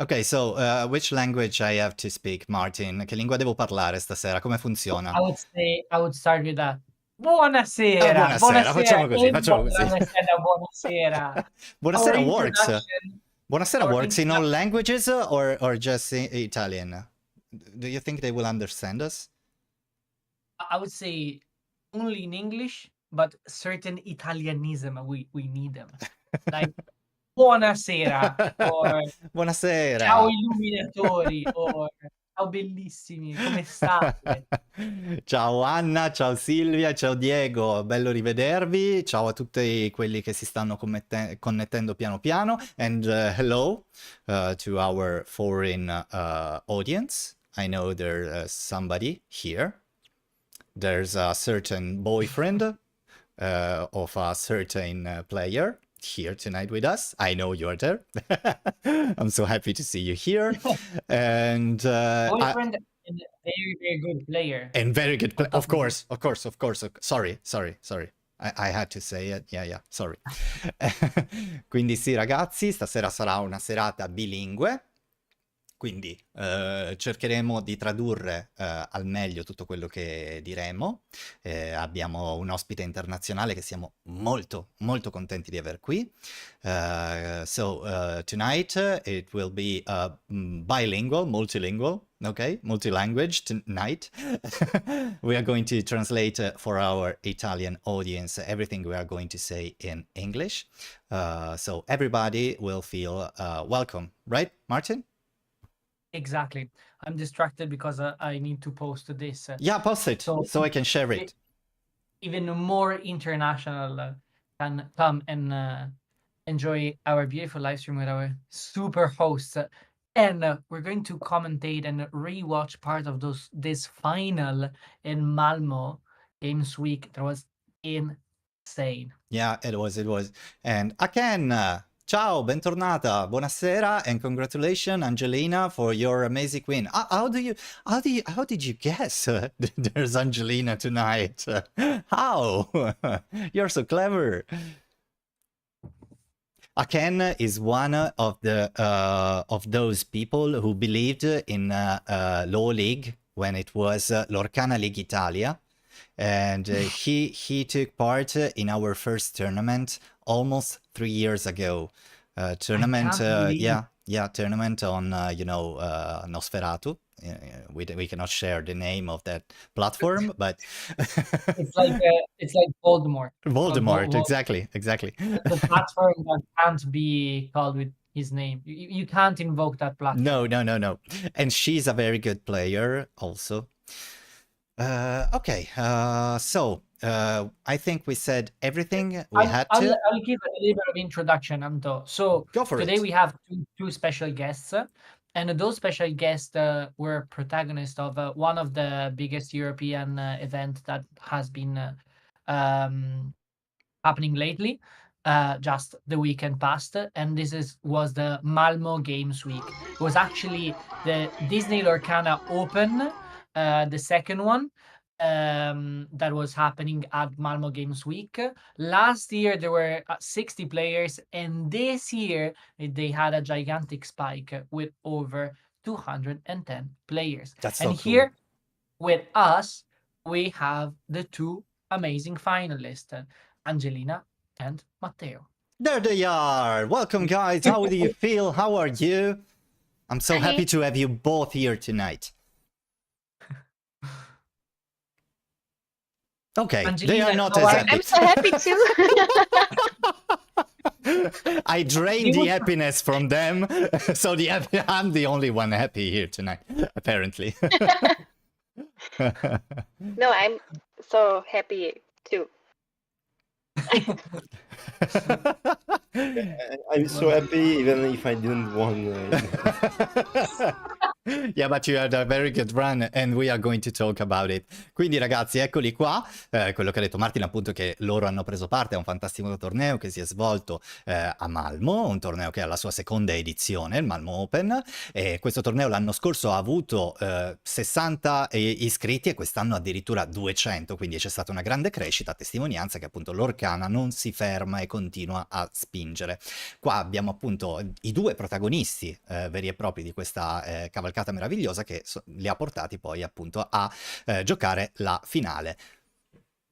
Ok, so which language I have to speak, Martin? Che lingua devo parlare stasera? Come funziona? I would start with that. Buonasera, Buonasera, buonasera, facciamo così, e facciamo così. buonasera. Our Buonasera works. introduction, Buonasera our works in all introduction. languages or just Italian? Do you think they will understand us? I would say only in English, but certain Italianism we need them. Like buonasera or ciao Buonasera. illuminatori or ciao bellissimi, come state? Ciao Anna, ciao Silvia, ciao Diego, bello rivedervi. Ciao a tutti quelli che si stanno connettendo piano piano. And hello to our foreign audience. I know there's somebody here. There's a certain boyfriend of a certain player here tonight with us. I know you're there. I'm so happy to see you here. And Boyfriend and very, very good player. and very good On of top of course, of course, of course. Sorry. I had to say it. Yeah, sorry. Quindi sì, ragazzi, stasera sarà una serata bilingue. Quindi cercheremo di tradurre al meglio tutto quello che diremo. Abbiamo un ospite internazionale che siamo molto, molto contenti di aver qui. So tonight it will be bilingual, multilingual, okay? Multi-language tonight. We are going to translate for our Italian audience everything we are going to say in English. So everybody will feel welcome, right, Martin? Exactly. I'm distracted because I need to post this. Yeah, post it so I can share it. Even more international can come and enjoy our beautiful live stream with our super hosts. And we're going to commentate and rewatch part of this final in Malmo Games Week. That was insane. Yeah, it was. And Aken, ciao, bentornata, buonasera, and congratulations, Angelina, for your amazing win. How did you guess there's Angelina tonight? How? You're so clever. Aken is one of those people who believed in Law League when it was Lorcana League Italia. And he took part in our first tournament almost 3 years ago. Tournament, tournament on Nosferatu. We cannot share the name of that platform, but it's like Voldemort. Voldemort, exactly. The platform that can't be called with his name. You can't invoke that platform. No. And she's a very good player also. Okay, so I think we said everything we had to. I'll give a little bit of introduction, Anto. So today we have two special guests, and those special guests were protagonists of one of the biggest European event that has been happening lately, just the weekend past, and this was the Malmo Games Week. It was actually the Disney Lorcana Open, the second one, that was happening at Malmo Games Week. Last year there were 60 players, and this year they had a gigantic spike with over 210 players. That's so and cool. Here with us we have the two amazing finalists, Angelina and Matteo. There they are. Welcome, guys. How do you feel? How are you? I'm so happy to have you both here tonight. Okay, Angelina, they are not as happy. I'm so happy too. I drained the happiness from them, so I'm the only one happy here tonight, apparently. No, I'm so happy too. I'm so happy even if I didn't win. Yeah, but you had a very good run and we are going to talk about it. Quindi ragazzi, eccoli qua, quello che ha detto Martin appunto, che loro hanno preso parte a un fantastico torneo che si è svolto a Malmo, un torneo che ha la sua seconda edizione, il Malmo Open, e questo torneo l'anno scorso ha avuto 60 iscritti e quest'anno addirittura 200, quindi c'è stata una grande crescita, a testimonianza che appunto Lorcana non si ferma e continua a spingere. Qua abbiamo appunto i due protagonisti veri e propri di questa cavalcata meravigliosa che li ha portati poi appunto a giocare la finale.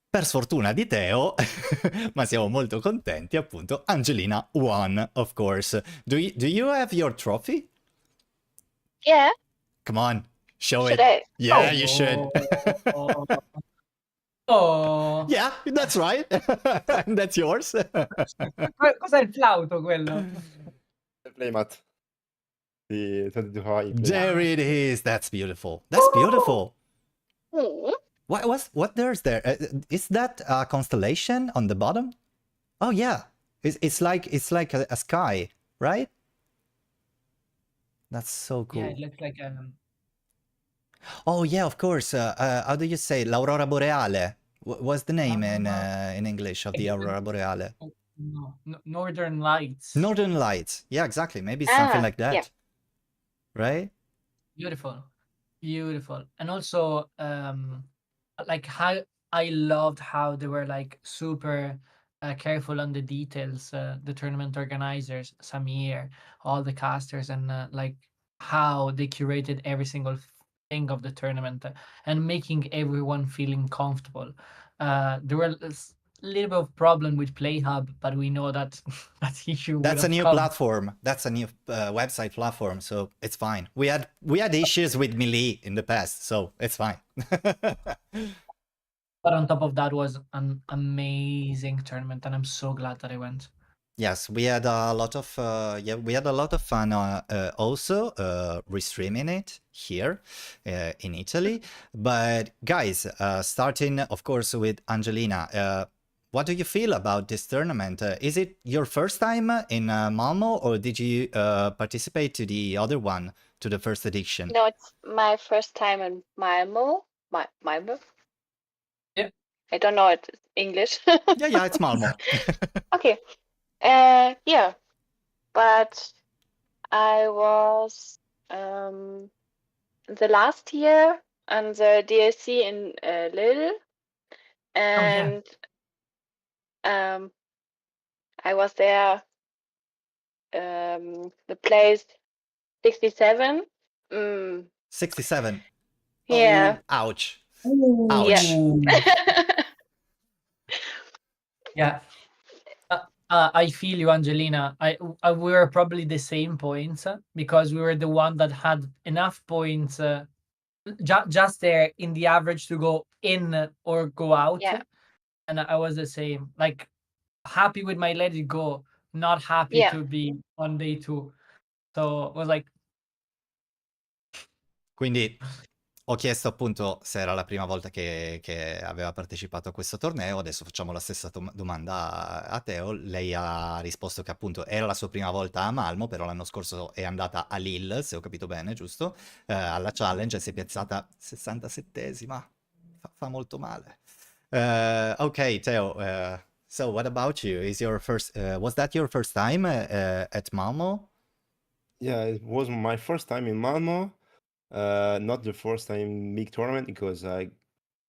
Per sfortuna di Teo, ma siamo molto contenti appunto, Angelina won, of course. Do you have your trophy? Yeah. Come on, show Should it. I? Yeah, you should. Oh. Yeah, that's right. That's yours. Cos'è il flauto quello? The playmat. The 22 Hawaii playmat. There it is. That's beautiful. That's beautiful. Hmm. What there's there? Is that a constellation on the bottom? Oh yeah, it's like a sky, right? That's so cool. Yeah, it looks like Oh yeah, of course. How do you say l'aurora boreale? What's the name in English of the aurora boreale? Northern Lights. Northern Lights. Yeah, exactly. Maybe it's something like that, yeah. right? Beautiful. And also like how I loved how they were like super careful on the details, the tournament organizers, Samir, all the casters, and like how they curated every single thing of the tournament and making everyone feeling comfortable. There were a little bit of problem with PlayHub, but we know that that issue. That's a new come. platform. That's a new website platform, so it's fine. We had issues with Melee in the past, so it's fine. But on top of that, was an amazing tournament, and I'm so glad that I went. Yes, we had a lot of fun also restreaming it here in Italy. But guys, starting of course with Angelina, what do you feel about this tournament? Is it your first time in Malmo, or did you participate to the other one, to the first edition? No, it's my first time in Malmo. Malmo? Yeah. I don't know it English. Yeah, it's Malmo. Okay. Yeah. But I was the last year on the DLC in Lille, and I was there the place 67. 67. Yeah. Oh, ouch. Ooh. Ouch. Yeah. I feel you, Angelina. We were probably the same points because we were the one that had enough points just there in the average to go in or go out. Yeah. And I was the same. Like happy with my let it go, not happy to be on day 2. So it was like. Quindi ho chiesto appunto se era la prima volta che aveva partecipato a questo torneo, adesso facciamo la stessa domanda a Teo. Lei ha risposto che appunto era la sua prima volta a Malmo, però l'anno scorso è andata a Lille, se ho capito bene, giusto? Alla challenge e si è piazzata 67esima, fa molto male. Ok, Teo, so what about you? Is your first, was that your first time at Malmo? Yeah, it was my first time in Malmo. Not the first time big tournament, because I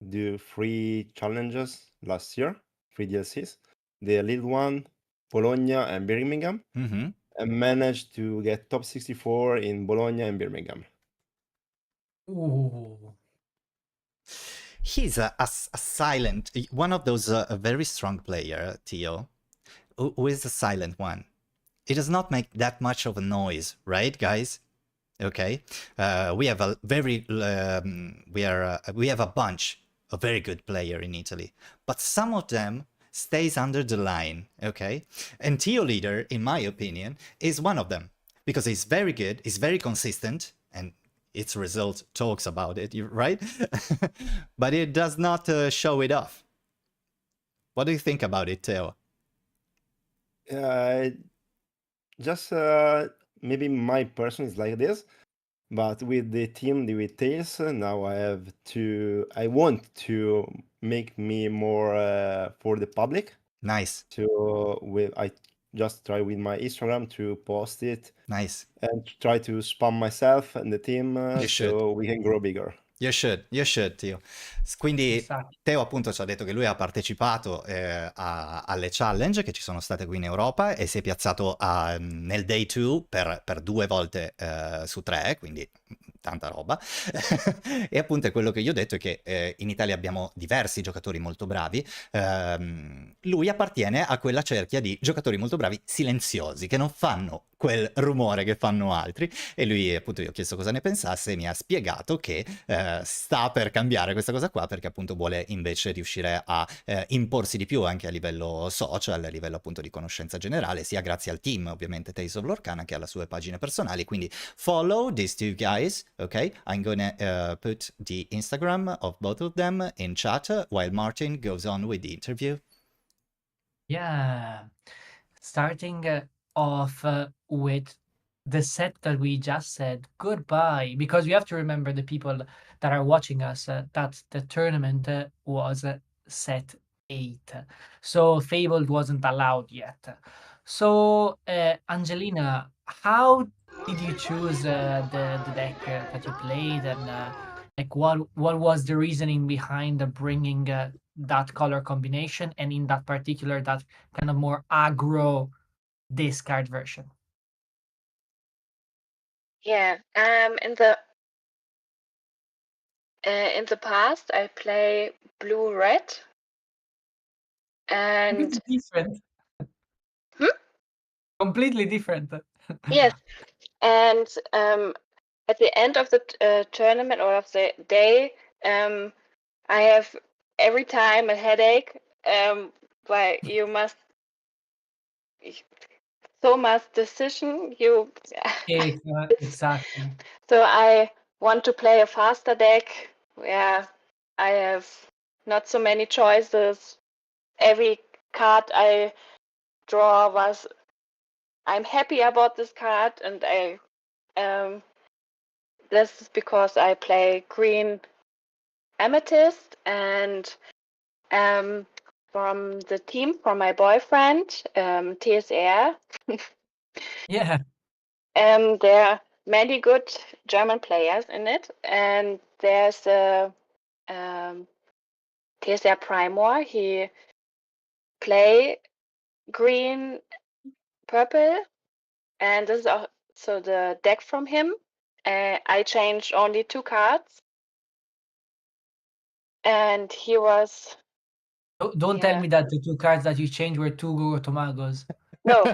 do 3 challenges last year, 3 DLCs. The Lille one, Bologna, and Birmingham. Mm-hmm. And managed to get top 64 in Bologna and Birmingham. Ooh. He's a silent, one of those very strong player, Theo, who is a silent one. He does not make that much of a noise, right, guys? Okay, we have a very we have a bunch of very good player in Italy, but some of them stays under the line. Okay, and Theo Leader, in my opinion, is one of them because he's very good, he's very consistent, and its result talks about it, right? But it does not show it off. What do you think about it, Theo? Just maybe my person is like this. But with the team, with Tails, now I want to make me more for the public. Nice, I just try with my Instagram to post it nice. and try to spam myself and the team You should. so we can grow bigger. You should, Tio. Quindi Esatto. Teo appunto ci ha detto che lui ha partecipato alle challenge che ci sono state qui in Europa e si è piazzato nel day 2 per 2 volte su 3, quindi tanta roba. E appunto è quello che io ho detto è che in Italia abbiamo diversi giocatori molto bravi. Lui appartiene a quella cerchia di giocatori molto bravi silenziosi che non fanno quel rumore che fanno altri, e lui appunto, io ho chiesto cosa ne pensasse e mi ha spiegato che sta per cambiare questa cosa qua, perché appunto vuole invece riuscire a imporsi di più anche a livello social, a livello appunto di conoscenza generale, sia grazie al team ovviamente Tales of Lorcana che alle sue pagine personali. Quindi follow these two guys, ok? I'm gonna put the Instagram of both of them in chat while Martin goes on with the interview. Yeah. Starting off with the set that we just said goodbye, because we have to remember the people that are watching us that the tournament was set 8, so Fabled wasn't allowed yet. So Angelina, how did you choose the deck that you played, and like what was the reasoning behind bringing that color combination, and in that particular that kind of more aggro discard version? Yeah. In the past, I play blue red, and Completely different. Hmm? Completely different. yes, and at the end of the tournament or of the day, I have every time a headache. But you must so much decision. Exactly. So I want to play a faster deck where I have not so many choices. Every card I draw I'm happy about this card, and this is because I play green amethyst, and from the team, from my boyfriend, TSR. Yeah. There are many good German players in it, and there's a TSR Primor. He play green, purple, and this is also the deck from him. I changed only 2 cards, and he was Don't tell Yeah. me that the 2 cards that you changed were 2 Gogotomagos. no.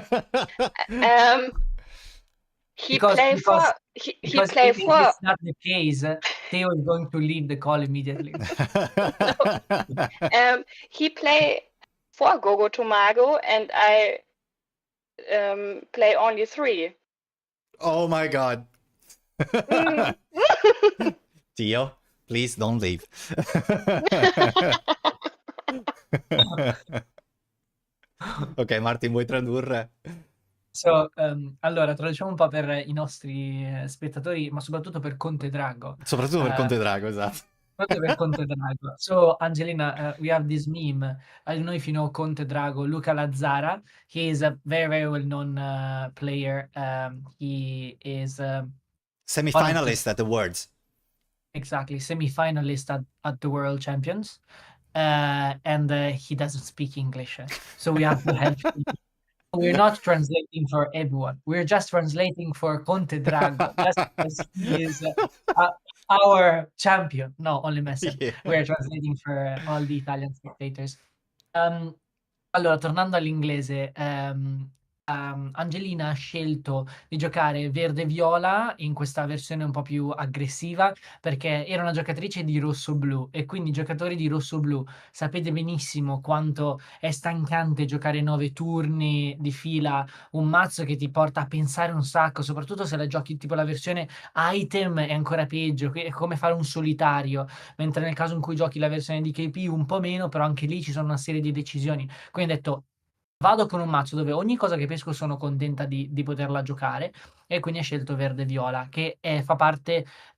He Because play because for he because play if for it's not the case, Theo is going to leave the call immediately. he play 4 Gogotomago, and I play only 3. Oh my god. Mm. Tio, please don't leave. Ok, Martin, vuoi tradurre? So, allora traduciamo un po' per i nostri spettatori, ma soprattutto per Conte Drago. Soprattutto per Conte Drago, esatto. Proprio per Conte Drago. So, Angelina, we have this meme. I don't know if you know Conte Drago, Luca Lazzara. He is a very, very well-known player. He is Semi-finalist at the Worlds. exactly semi-finalist at the World Champions, and he doesn't speak English, so we have to help him. We're not translating for everyone. We're just translating for Conte Drago, just because he is our champion. No, only Messi. Yeah. We're translating for all the Italian spectators. Allora, tornando all'inglese, Angelina ha scelto di giocare verde-viola in questa versione un po' più aggressiva, perché era una giocatrice di rosso-blu, e quindi i giocatori di rosso-blu sapete benissimo quanto è stancante giocare 9 turni di fila, un mazzo che ti porta a pensare un sacco, soprattutto se la giochi tipo la versione item è ancora peggio, è come fare un solitario, mentre nel caso in cui giochi la versione di KP un po' meno, però anche lì ci sono una serie di decisioni. Quindi ho detto, vado con un mazzo dove ogni cosa che pesco sono contenta di poterla giocare, e quindi ho scelto verde-viola, che è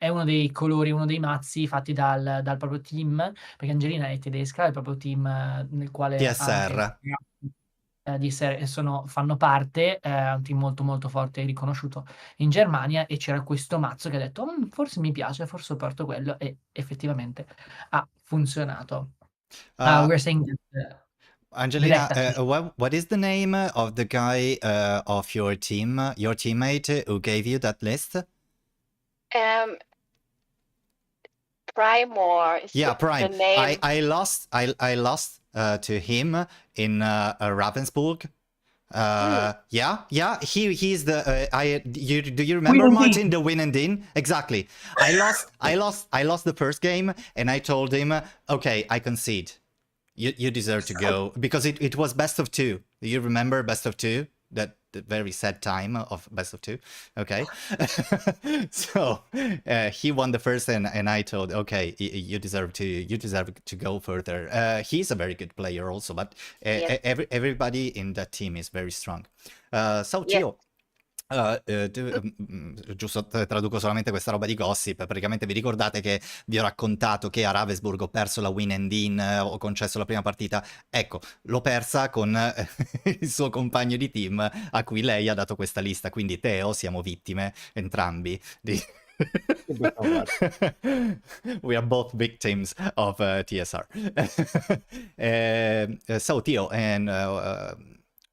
uno dei colori, uno dei mazzi fatti dal proprio team, perché Angelina è tedesca, è il proprio team nel quale anche TSR. fanno parte, è un team molto molto forte e riconosciuto in Germania, e c'era questo mazzo che ha detto forse mi piace, forse porto quello, e effettivamente ha funzionato. Uh, We're saying that, Angelina, diretta Twitch. what is the name of the guy of your team, your teammate who gave you that list? Primor is Yeah, the Prime. name. I lost to him in Ravensburg. Yeah. He's the do you remember, Win and Martin, Dean. the win and din? Exactly. I lost the first game, and I told him, okay, I concede. You deserve to go, because it was best of 2. Do you remember best of 2? That the very sad time of best of 2. Okay. So he won the first, and I told, okay, you deserve to go further. He's a very good player also, but Yes. everybody in that team is very strong. So Yes. Gio, giusto, traduco solamente questa roba di gossip. Praticamente vi ricordate che vi ho raccontato che a Ravensburg ho perso la win and in, ho concesso la prima partita? Ecco, l'ho persa con il suo compagno di team, a cui lei ha dato questa lista, quindi Teo siamo vittime entrambi di... We are both victims of TSR. So Teo, and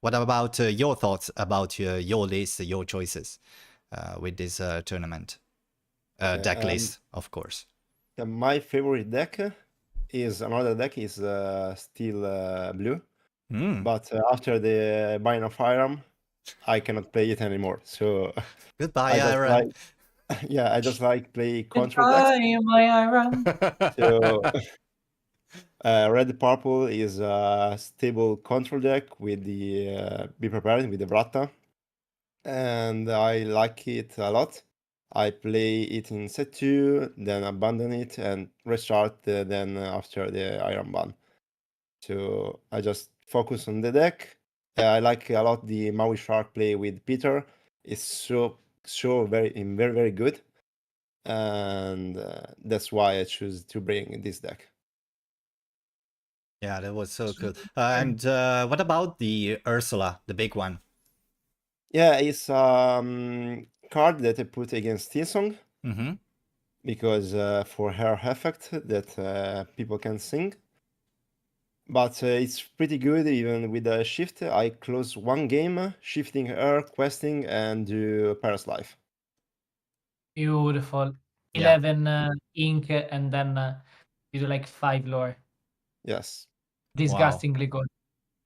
what about your thoughts about your list, your choices with this tournament? Deck list, of course. My favorite deck is still blue, but after the Bine of Iron, I cannot play it anymore. So goodbye, Iron. I just like play control decks. Goodbye, my Iron. So red purple is a stable control deck with the Be Prepared with the Vratta, and I like it a lot. I play it in set 2, then abandon it and restart then after the Iron Ban. So I just focus on the deck. I like a lot the Maui Shark play with Peter. It's so very good, and that's why I choose to bring this deck. Yeah, that was so cool. And what about the Ursula, the big one? Yeah, it's card that I put against Tinsong, because for her effect that people can sing. But it's pretty good even with the shift. I close one game, shifting her, questing, and do Paris Life. Beautiful. Yeah. 11 ink, and then you do like 5 lore. Yes. Disgustingly good.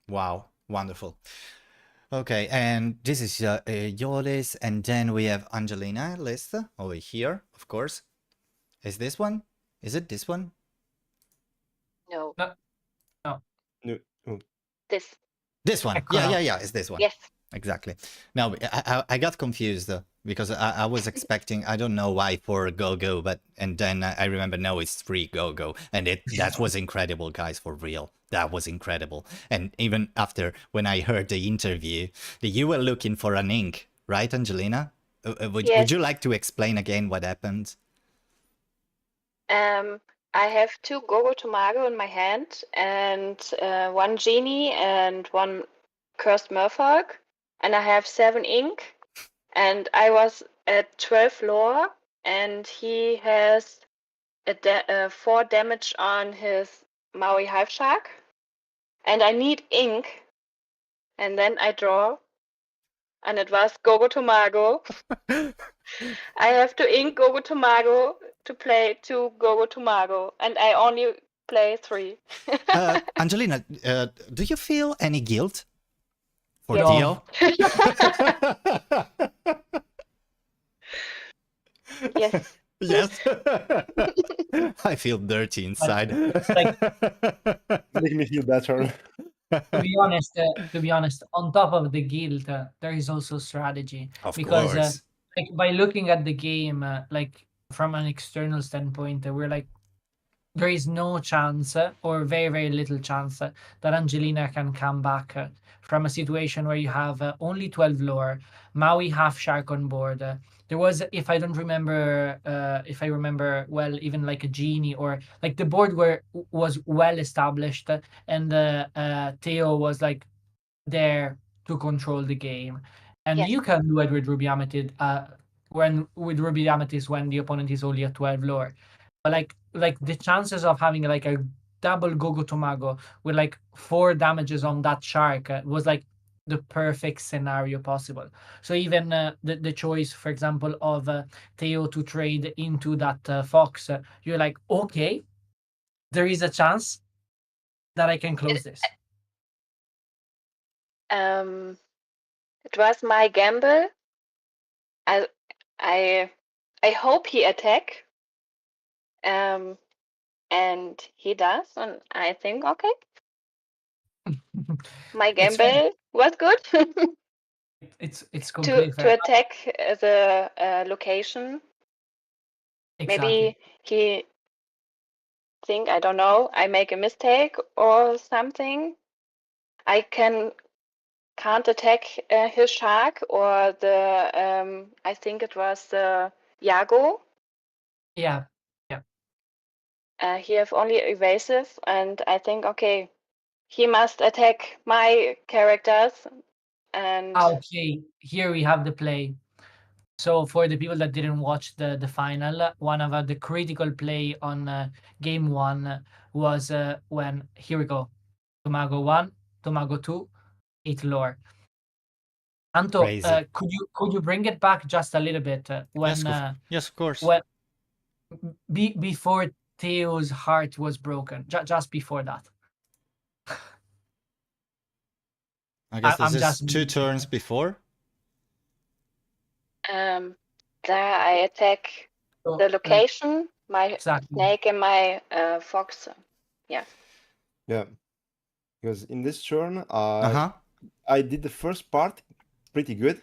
Wow, wonderful. Okay, and this is your list, and then we have Angelina list over here, of course. Is this one? Is it this one? No. No. This one. Ecco, Yeah, it's this one. Yes. Exactly. No, I got confused because I was expecting, I don't know why, for go, but and then I remember, no, it's 3 go, and that was incredible, guys, for real. That was incredible. And even after, when I heard the interview, you were looking for an ink, right, Angelina? Would you like to explain again what happened? I have 2 Gogo Tomago in my hand, and 1 Genie and 1 Cursed Merfolk, and I have 7 ink, and I was at 12 lore, and he has 4 damage on his Maui Hive Shark, and I need ink, and then I draw, and it was Gogo Tomago. I have to ink Gogo Tomago to play 2 Gogo Tomago, and I only play 3. Angelina, do you feel any guilt for Yes. Dio? Yes. Yes. I feel dirty inside. Make me feel better. To be honest, on top of the guilt, there is also strategy. Of because course. like by looking at the game, like from an external standpoint, we're like, there is no chance or very, very little chance that Angelina can come back from a situation where you have only 12 lore, Maui half shark on board. There was, if I remember well, even like a genie, or like the board was well established, and Theo was like there to control the game. And Yes. you can do it with Ruby Amethyst when the opponent is only at 12 lore. But like the chances of having like a double Gogo Tomago with like 4 damages on that shark was like the perfect scenario possible. So even the choice, for example, of Theo to trade into that fox, you're like, okay, there is a chance that I can close this. It was my gamble. I hope he attack. And he does, and I think okay. My It's fine. gamble was good It's completely to fair. attack the location. Exactly. Maybe he think, I don't know, I make a mistake or something. I can't attack his shark or the I think it was the Yago. Yeah. He have only evasive, and I think okay, he must attack my characters. And Okay, here we have the play. So for the people that didn't watch the final, one of the critical play on game 1 was when, here we go, Tomago 1, Tomago 2, 8 lore. Anto, Crazy. could you bring it back just a little bit when Yes, of course. when before Theo's heart was broken, just before that? I guess I'm this is just 2 turns before. there I attack So, the like, location, my exactly. snake and my fox. Yeah, because in this turn, Uh-huh. I did the first part pretty good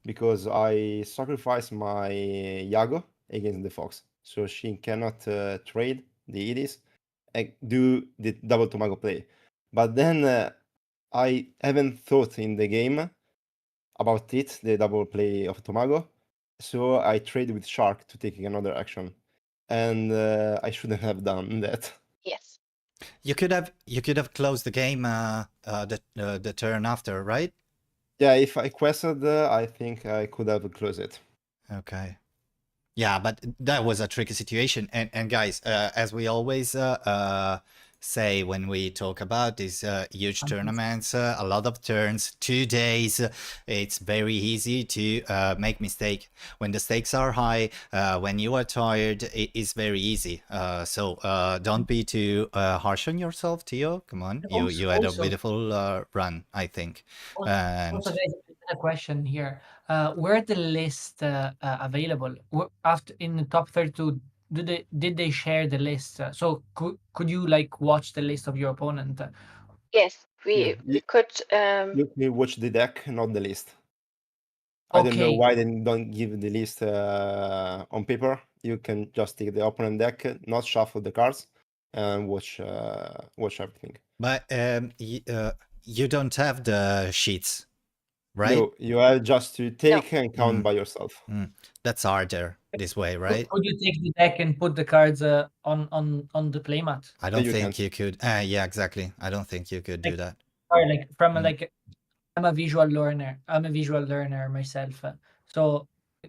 because I sacrificed my Yago against the fox, so she cannot trade the Edis and do the double Tomago play. But then I haven't thought in the game about it, the double play of Tomago, so I traded with Shark to take another action, and I shouldn't have done that. Yes. You could have closed the game the turn after, right? Yeah, if I quested, I think I could have closed it. Okay. Yeah, but that was a tricky situation. And guys, as we always say when we talk about these huge tournaments, a lot of turns, 2 days, it's very easy to make mistake. When the stakes are high, when you are tired, it is very easy. So don't be too harsh on yourself, Theo. Come on, you had a beautiful run, I think. And Also, there's a question here. Were the list available after in the top 32? Did they share the list? So could you like watch the list of your opponent? Yes, we could. You can watch the deck, not the list. I don't know Okay. why they don't give the list on paper. You can just take the opponent deck, not shuffle the cards, and watch everything. But you don't have the sheets, right? No, you have just to take and count by yourself. That's harder this way, right? Could you take the deck and put the cards on the playmat? I don't you think can. you could. Yeah, exactly. I don't think you could do that. Or like from like, I'm a visual learner. I'm a visual learner myself. So,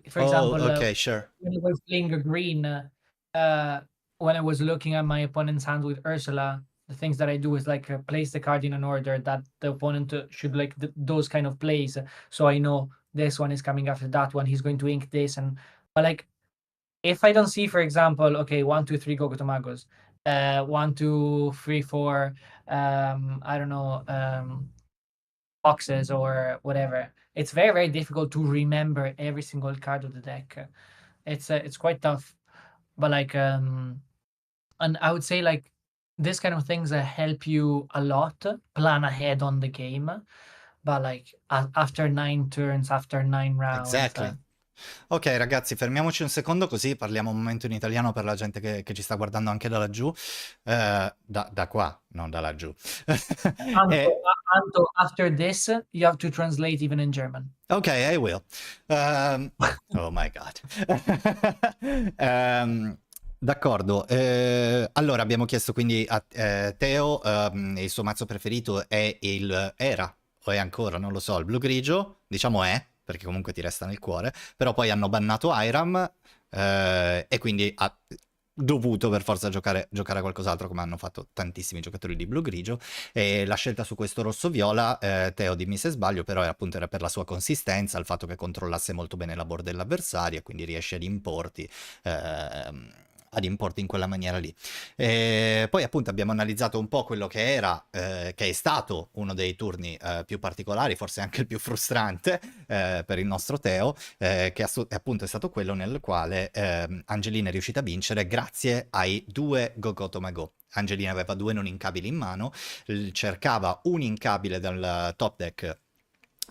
for example, okay, sure. when I was playing a green, when I was looking at my opponent's hand with Ursula, the things that I do is like place the card in an order that the opponent should like those kind of plays. So I know this one is coming after that one. He's going to ink this, but like if I don't see, for example, okay, 1, 2, 3 Gogo Tomagos, 1, 2, 3, 4, I don't know, boxes or whatever. It's very, very difficult to remember every single card of the deck. It's quite tough, but like and I would say like this kind of things help you a lot plan ahead on the game, but like after 9 turns, after 9 rounds, Exactly. Ok ragazzi, fermiamoci un secondo così parliamo un momento in italiano per la gente che ci sta guardando anche da laggiù. Da qua, non da laggiù. Anto, Anto, after this, you have to translate even in German. Ok, I will. Oh my god. D'accordo. Allora abbiamo chiesto quindi a Teo, il suo mazzo preferito è era, o è ancora, non lo so, il blu grigio, diciamo perché comunque ti resta nel cuore, però poi hanno bannato Iram e quindi ha dovuto per forza giocare a qualcos'altro, come hanno fatto tantissimi giocatori di blu grigio. E la scelta su questo rosso-viola, Teo dimmi se sbaglio, però appunto era per la sua consistenza, il fatto che controllasse molto bene la board dell'avversario e quindi riesce ad importi in quella maniera lì. Poi appunto abbiamo analizzato un po' quello che era, che è stato uno dei turni più particolari, forse anche il più frustrante per il nostro Teo, che appunto è stato quello nel quale Angelina è riuscita a vincere grazie ai 2 Go-Go Tomago. Angelina aveva 2 non incabili in mano, cercava un incabile dal top deck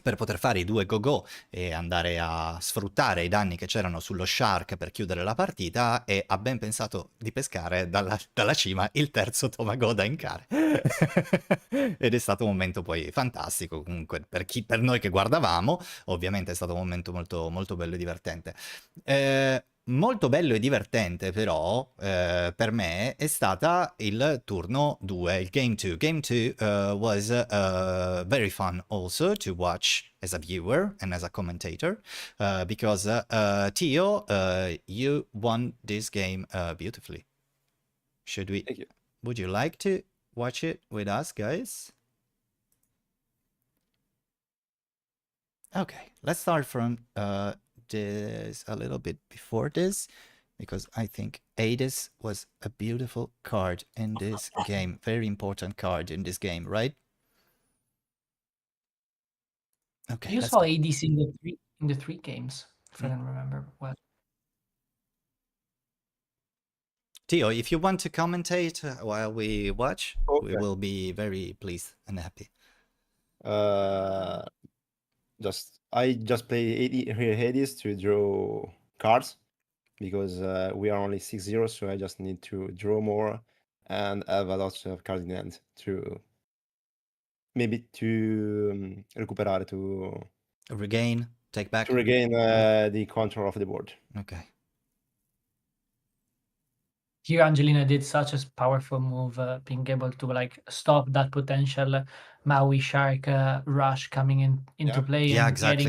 per poter fare i 2 go-go e andare a sfruttare i danni che c'erano sullo Shark per chiudere la partita, e ha ben pensato di pescare dalla cima il terzo Tomago da incare. Ed è stato un momento poi fantastico comunque per noi che guardavamo, ovviamente è stato un momento molto, molto bello e divertente. Molto bello e divertente però per me è stata il turno 2, il game 2. Game 2 was very fun also to watch as a viewer and as a commentator because Tio, you won this game beautifully. Thank you. Would you like to watch it with us, guys? Okay, let's start from this a little bit before this, because I think Hades was a beautiful card in this game, very important card in this game, right? Okay, You let's saw go. ADC in the three games, if I can remember well. Tio, if you want to commentate while we watch, we Okay. will be very pleased and happy. I just play Hades to draw cards because we are only 6-0, so I just need to draw more and have a lot of cards in hand to maybe to recuperare, to Regain, take back. regain the control of the board. Okay. Here Angelina did such a powerful move, being able to like stop that potential Maui Shark rush coming into play Yeah, and exactly.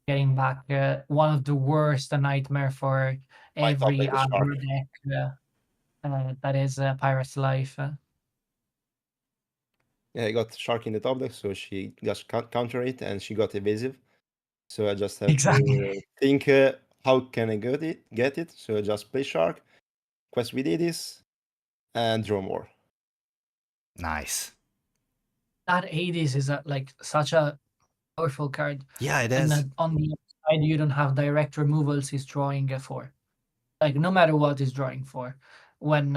getting back one of the worst nightmare for My top every deck is aggro Shark. deck that is Pirate's Life. Yeah, I got Shark in the top deck, so she just counter it, and she got evasive. So I just have Exactly. to think how can I get it. So I just play Shark, quest with Hades, and draw more. Nice. That Hades is like such a powerful card. Yeah, it And is. on the other side, you don't have direct removals he's drawing for. Like no matter what he's drawing for, when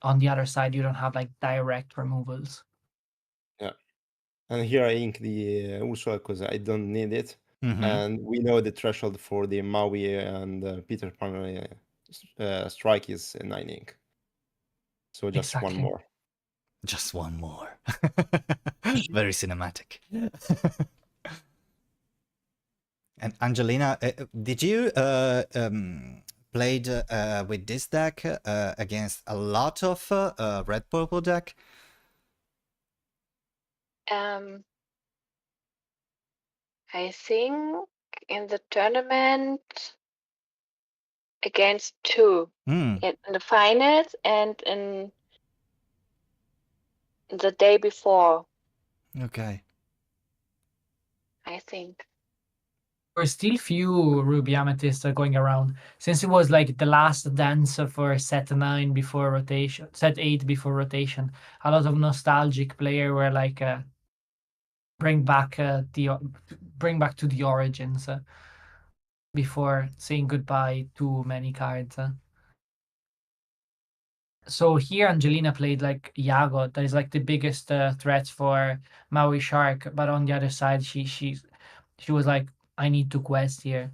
on the other side you don't have like direct removals. Yeah, and here I ink the Ursula because I don't need it, Mhm. and we know the threshold for the Maui and Peter Pan strike is 9 ink. So just one Exactly. more. Just one more. Very cinematic. And Angelina, did you played with this deck against a lot of red purple deck? I think in the tournament against 2 Mm, in the finals and in the day before, okay. I think. There were still few Ruby Amethyst going around since it was like the last dance for set 9 before rotation, set 8 before rotation. A lot of nostalgic player were like bring back to the origins before saying goodbye to many cards. So here Angelina played like Iago, that is like the biggest threat for Maui Shark, but on the other side she was like I need to quest here.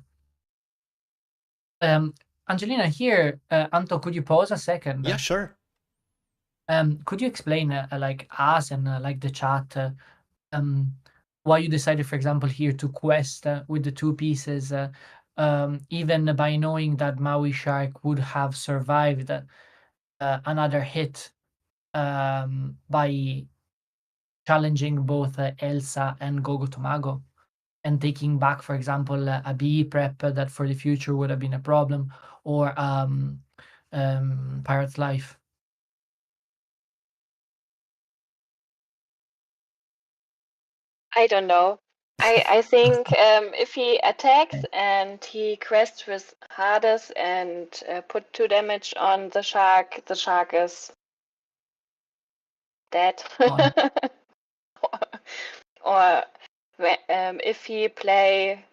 Angelina, here, Anto, could you pause a second? Yeah, sure. Could you explain, like us and like the chat, why you decided, for example, here to quest with the 2 pieces, even by knowing that Maui Shark would have survived another hit by challenging both Elsa and Gogo Tomago, and taking back, for example, a BE prep that for the future would have been a problem, or Pirate's Life. I don't know. I think if he attacks and he quests with Hades and put 2 damage on the shark is dead. Gone. Or if he play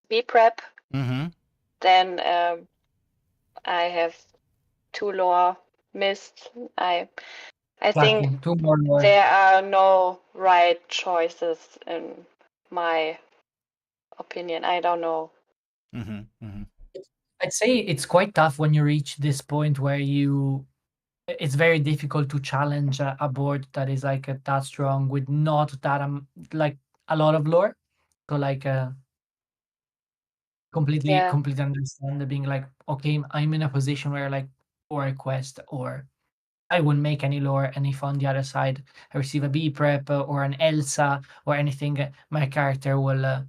B prep, then I have 2 lore missed. I think 2 more lore. there are no right choices in my opinion. I don't know. I'd say it's quite tough when you reach this point where it's very difficult to challenge a board that is like that strong with not that like a lot of lore. So like completely understand being like, okay, I'm in a position where like, or I quest, or I wouldn't make any lore, and if on the other side I receive a B prep or an Elsa or anything, my character will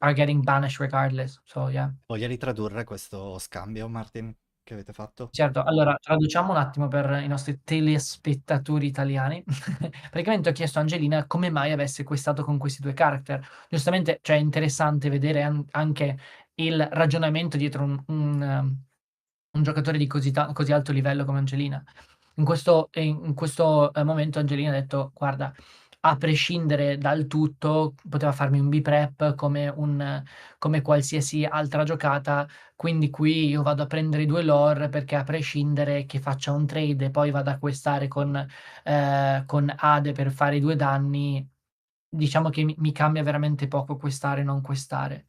are getting banished regardless. So yeah. Voglia ritradurre questo scambio, Martin, che avete fatto? Certo, allora traduciamo un attimo per i nostri telespettatori italiani. Praticamente ho chiesto a Angelina come mai avesse questato con questi 2 character. Giustamente, cioè è interessante vedere anche il ragionamento dietro un giocatore di così alto livello come Angelina. In questo momento Angelina ha detto: "Guarda, a prescindere dal tutto, poteva farmi un B-prep come qualsiasi altra giocata, quindi qui io vado a prendere i 2 lore perché a prescindere che faccia un trade e poi vada a questare con Ade per fare i 2 danni, diciamo che mi cambia veramente poco questare o non questare".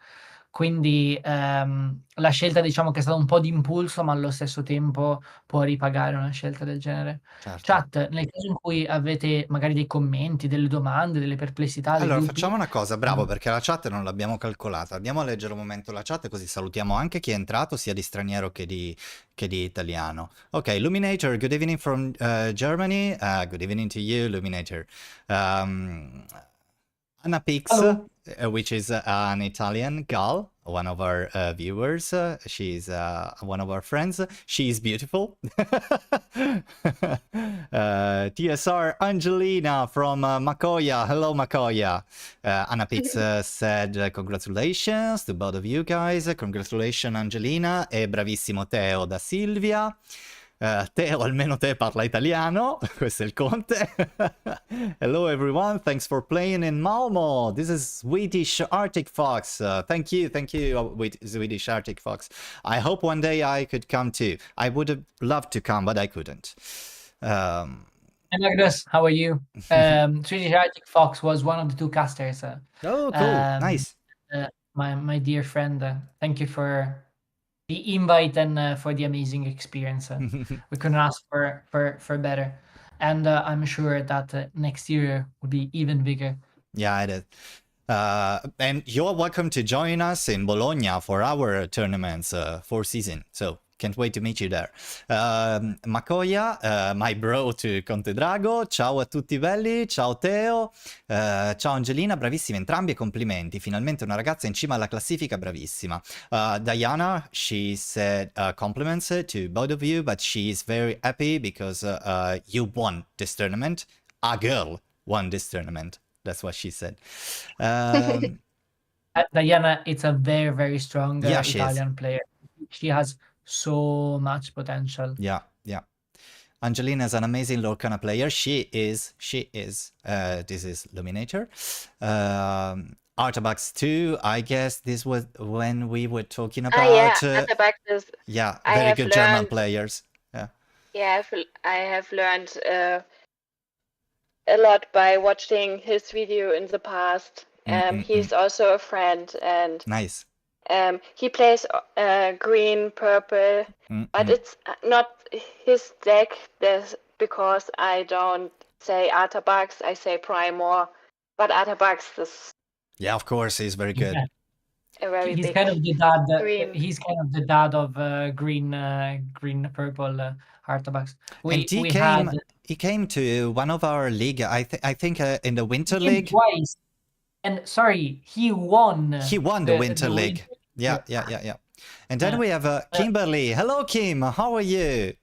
Quindi, la scelta diciamo che è stata un po' di impulso, ma allo stesso tempo può ripagare una scelta del genere. Certo. Chat, nel caso in cui avete magari dei commenti, delle domande, delle perplessità, dei Allora, dubbi, facciamo una cosa, bravo, perché la chat non l'abbiamo calcolata. Andiamo a leggere un momento la chat, così salutiamo anche chi è entrato, sia di straniero che di italiano. Ok, Luminator, good evening from Germany. Good evening to you, Luminator. Anna Pix, which is an Italian gal, one of our viewers. She's one of our friends. She's beautiful. TSR Angelina from Makoya. Hello, Makoya. Anna Pix said congratulations to both of you guys. Congratulations, Angelina. E bravissimo Teo da Silvia. Teo, almeno te parla italiano. Questo è il conte. Hello everyone, thanks for playing in Malmo. This is Swedish Arctic Fox. Thank you, Swedish Arctic Fox. I hope one day I could come too. I would have loved to come, but I couldn't. Hi Magnus, how are you? Swedish Arctic Fox was one of the 2 casters. Oh, cool, nice. My dear friend, thank you for the invite and for the amazing experience. We couldn't ask for better, and I'm sure that next year will be even bigger. Yeah, it is. And you're welcome to join us in Bologna for our tournaments for season. So can't wait to meet you there. Makoya, my bro to Conte Drago. Ciao a tutti belli. Ciao Teo. Ciao Angelina, bravissimi entrambi e complimenti. Finalmente una ragazza in cima alla classifica, bravissima. Diana, she said compliments to both of you, but she's very happy because you won this tournament. A girl won this tournament. That's what she said. Diana, it's a very, very strong Yeah, Italian player. She has so much potential. Yeah. Angelina is an amazing Lorcana player. She is. This is Luminator. Artabax 2, I guess this was when we were talking about... Artabax is... Yeah, very good German players. Yeah. Yeah, I have learned a lot by watching his video in the past. He's also a friend, and Nice. he plays green, purple, but it's not his deck. Because I don't say Artabax, I say Primor, but Artabax is Yeah, of course, he's very good. Yeah. a very He's big kind of the dad. green. He's kind of the dad of green, purple Artabax. And he came to one of our league. I think in the Winter he came League. twice. And sorry, he won. He won the Winter League. Yeah. And then we have Kimberly. Hello, Kim. How are you?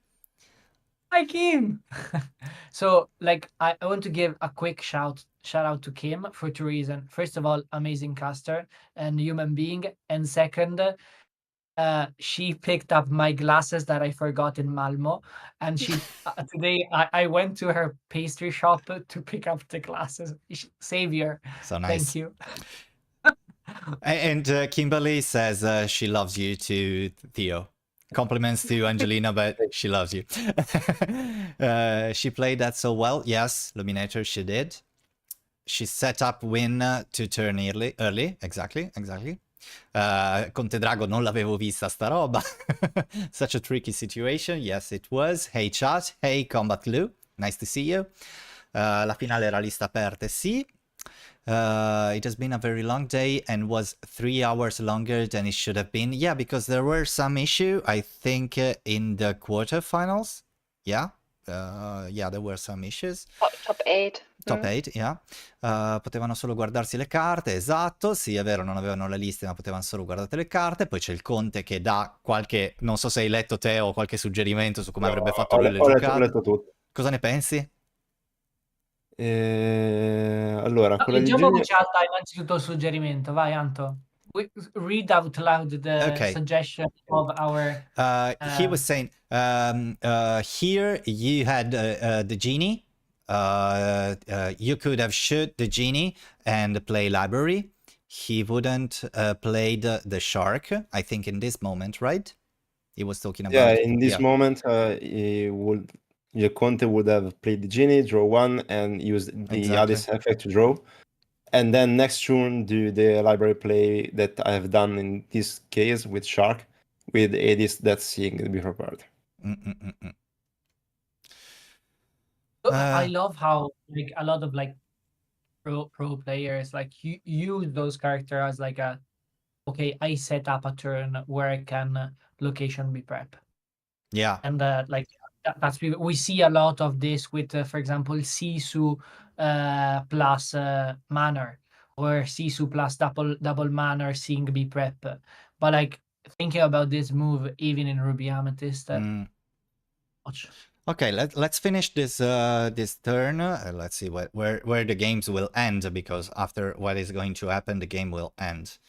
Hi, Kim. So, like, I want to give a quick shout out to Kim for two reasons. First of all, amazing caster and human being, and second, she picked up my glasses that I forgot in Malmo, and she today I went to her pastry shop to pick up the glasses. Savior. So nice. Thank you. And Kimberly says she loves you too, Theo. Compliments to Angelina, but she loves you. She played that so well. Yes, Luminator, she did. She set up win to turn early. Exactly. Conte Drago non l'avevo vista sta roba. Such a tricky situation. Yes, it was. Hey chat. Hey Combat Glue. Nice to see you. La finale era lista aperte, sì. It has been a very long day and was 3 hours longer than it should have been. Yeah, because there were some issue, I think, in the quarterfinals. Yeah. There were some issues. Top 8. Top 8, yeah. Potevano solo guardarsi le carte, esatto. Sì, è vero, non avevano le liste, ma potevano solo guardare le carte. Poi c'è il Conte che dà qualche, non so se hai letto te o qualche suggerimento su come avrebbe fatto lui le giocate. Ho letto tutto. Cosa ne pensi? Allora, quella di Leggiamo Giugno... voce alta innanzitutto il suggerimento. Vai, Anto. Read out loud the suggestion of our... He was saying, here you had the genie. You could have shoot the genie and play library. He wouldn't play the shark, I think, in this moment, right? He was talking about... Yeah, in this moment, Conte would have played the genie, draw 1, and use the Addis effect to draw. And then next turn, do the library play that I have done in this case with Shark, with Addis that's seeing to be prepared. I love how like a lot of like pro players like use those characters as like a I set up a turn where I can location be prep. Yeah, and like that's we see a lot of this with for example Sisu plus manner, or Sisu plus double manner seeing be prep. But like thinking about this move even in Ruby Amethyst, watch. Okay, let's finish this this turn. Let's see where the games will end, because after what is going to happen, the game will end.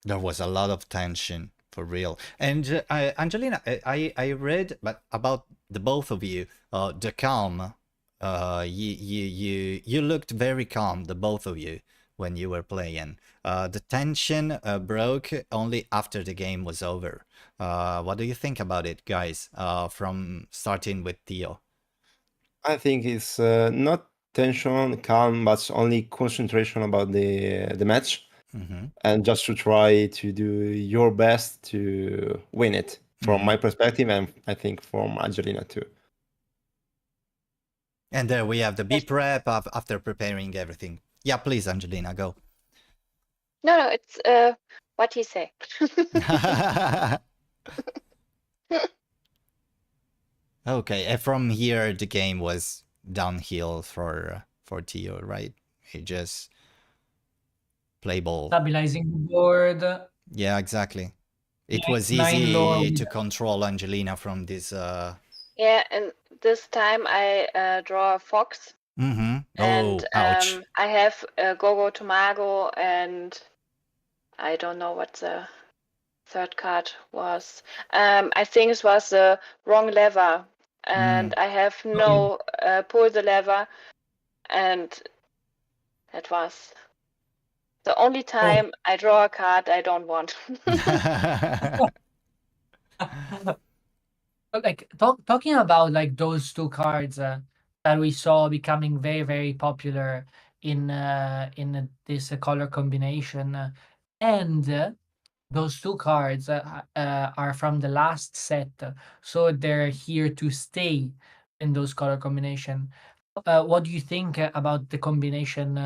There was a lot of tension, for real. And Angelina, I read about the both of you, the calm. You looked very calm, the both of you, when you were playing. The tension broke only after the game was over. What do you think about it, guys? From starting with Theo. I think it's not tension, calm, but only concentration about the match. And just to try to do your best to win it, from my perspective, and I think from Angelina too. And there we have the B prep after preparing everything. Yeah, please, Angelina, go. No, it's what he say. Okay, and from here the game was downhill for Theo, right? He just play ball. Stabilizing the board. Yeah, exactly. It was easy to control Angelina from this. Yeah, and this time I draw a fox. And ouch. I have Gogo Tomago, and I don't know what the third card was. I think it was the wrong lever, and I have no pull the lever, and that was the only time I draw a card I don't want. But, like, talking about like those two cards that we saw becoming very, very popular in this color combination, and those two cards are from the last set, so they're here to stay in those color combination. What do you think about the combination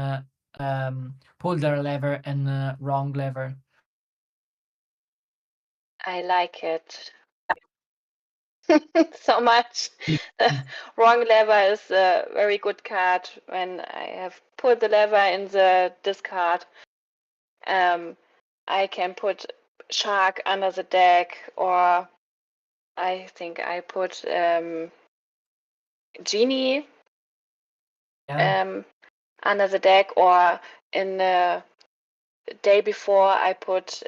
pull the lever and wrong lever? I like it so much. Mm. Wrong lever is a very good card when I have pulled the lever in the discard. I can put Shark under the deck, or I think I put Genie Yeah. under the deck, or in the day before I put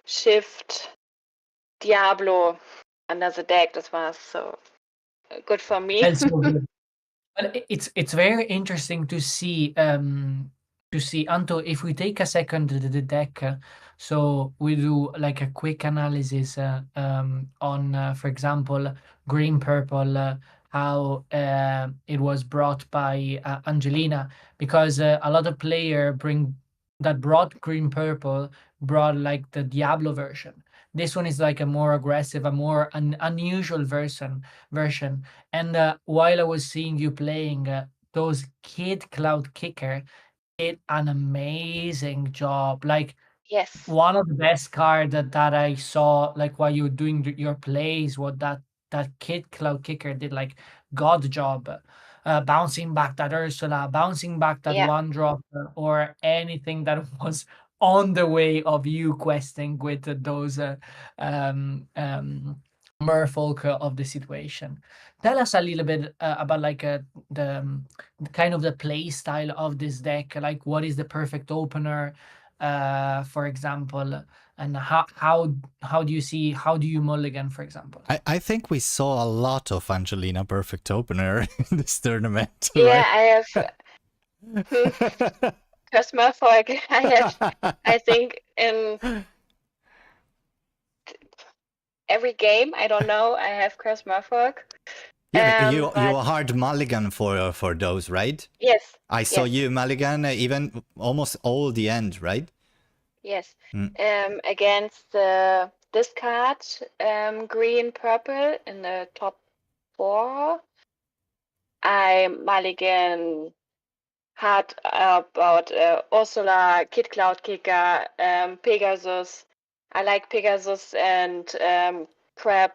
Shift Diablo under the deck. This was so good for me. That's so good. But it's very interesting to see Anto, if we take a second to the deck, so we do like a quick analysis on for example green purple, how it was brought by Angelina, because a lot of player brought green purple brought like the Diablo version. This one is like a more aggressive, a more unusual version. And while I was seeing you playing, those Kid Cloud Kicker did an amazing job. Like, Yes. one of the best card that I saw, like while you were doing your plays, what that Kid Cloud Kicker did, like, god job. Bouncing back that Ursula, bouncing back that Yeah. one drop, or anything that was on the way of you questing with those merfolk of the situation. Tell us a little bit about like the kind of the play style of this deck. Like, what is the perfect opener, for example, and how do you mulligan, for example? I think we saw a lot of Angelina perfect opener in this tournament, Yeah, right? I have customer for I think in every game, I don't know, I have customer for. Yeah, but you But hard mulligan for those, right? yes, I saw yes, you mulligan even almost all the end, right? yes. Mm. Against the discard green purple in the top 4, I mulligan hard about Ursula, Kid Cloud Kicker, Pegasus. I like Pegasus and Crab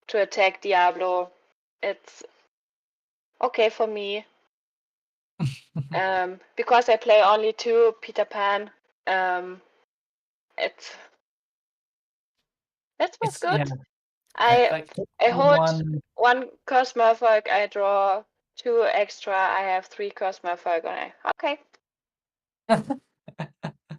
to attack Diablo. It's okay for me. Because I play only 2 Peter Pan. That was good. Yeah, I hold one. 1 Curse Merfolk, I draw 2 extra, I have 3 Curse Merfolk. Okay.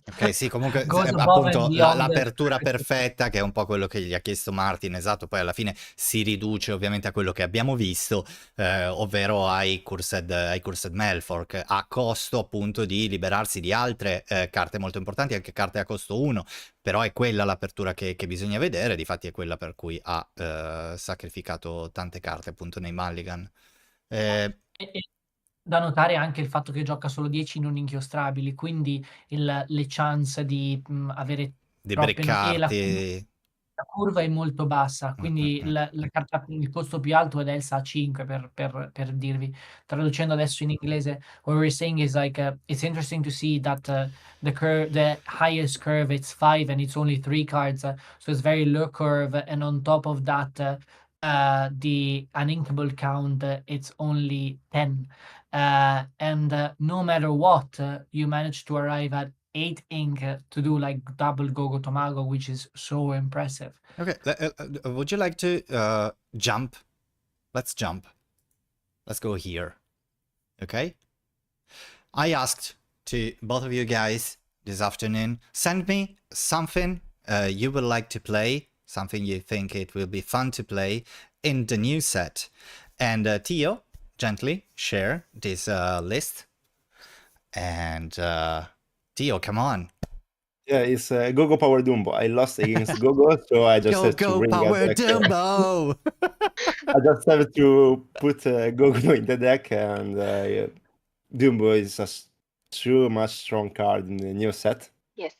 Ok, sì, comunque Goes above and appunto beyond l'apertura perfetta, che è un po' quello che gli ha chiesto Martin, esatto, poi alla fine si riduce ovviamente a quello che abbiamo visto, ovvero ai Cursed Malfork, a costo appunto di liberarsi di altre carte molto importanti, anche carte a costo 1, però è quella l'apertura che bisogna vedere, difatti è quella per cui ha sacrificato tante carte appunto nei Mulligan. E da notare anche il fatto che gioca solo 10 non inchiostrabili, quindi le chance di avere Di troppe e breccarti. la curva è molto bassa, quindi Mm. la carta, il costo più alto è Elsa a 5, per dirvi. Traducendo adesso in inglese, what we're saying is like it's interesting to see that the highest curve it's 5 and it's only 3 cards, so it's very low curve, and on top of that the uninkable count, it's only 10, and no matter what, you manage to arrive at 8 ink to do like double Gogo Tomago, which is so impressive. Okay, would you like to jump? Let's jump. Let's go here. Okay? I asked to both of you guys this afternoon, send me something you would like to play, something you think it will be fun to play in the new set. And Theo, gently share this list. And Theo, come on. Yeah, it's Gogo Power Dumbo. I lost against Gogo, so I just have to Go bring a Power deck. Dumbo! I just have to put Gogo in the deck, and Dumbo is a too much strong card in the new set. Yes.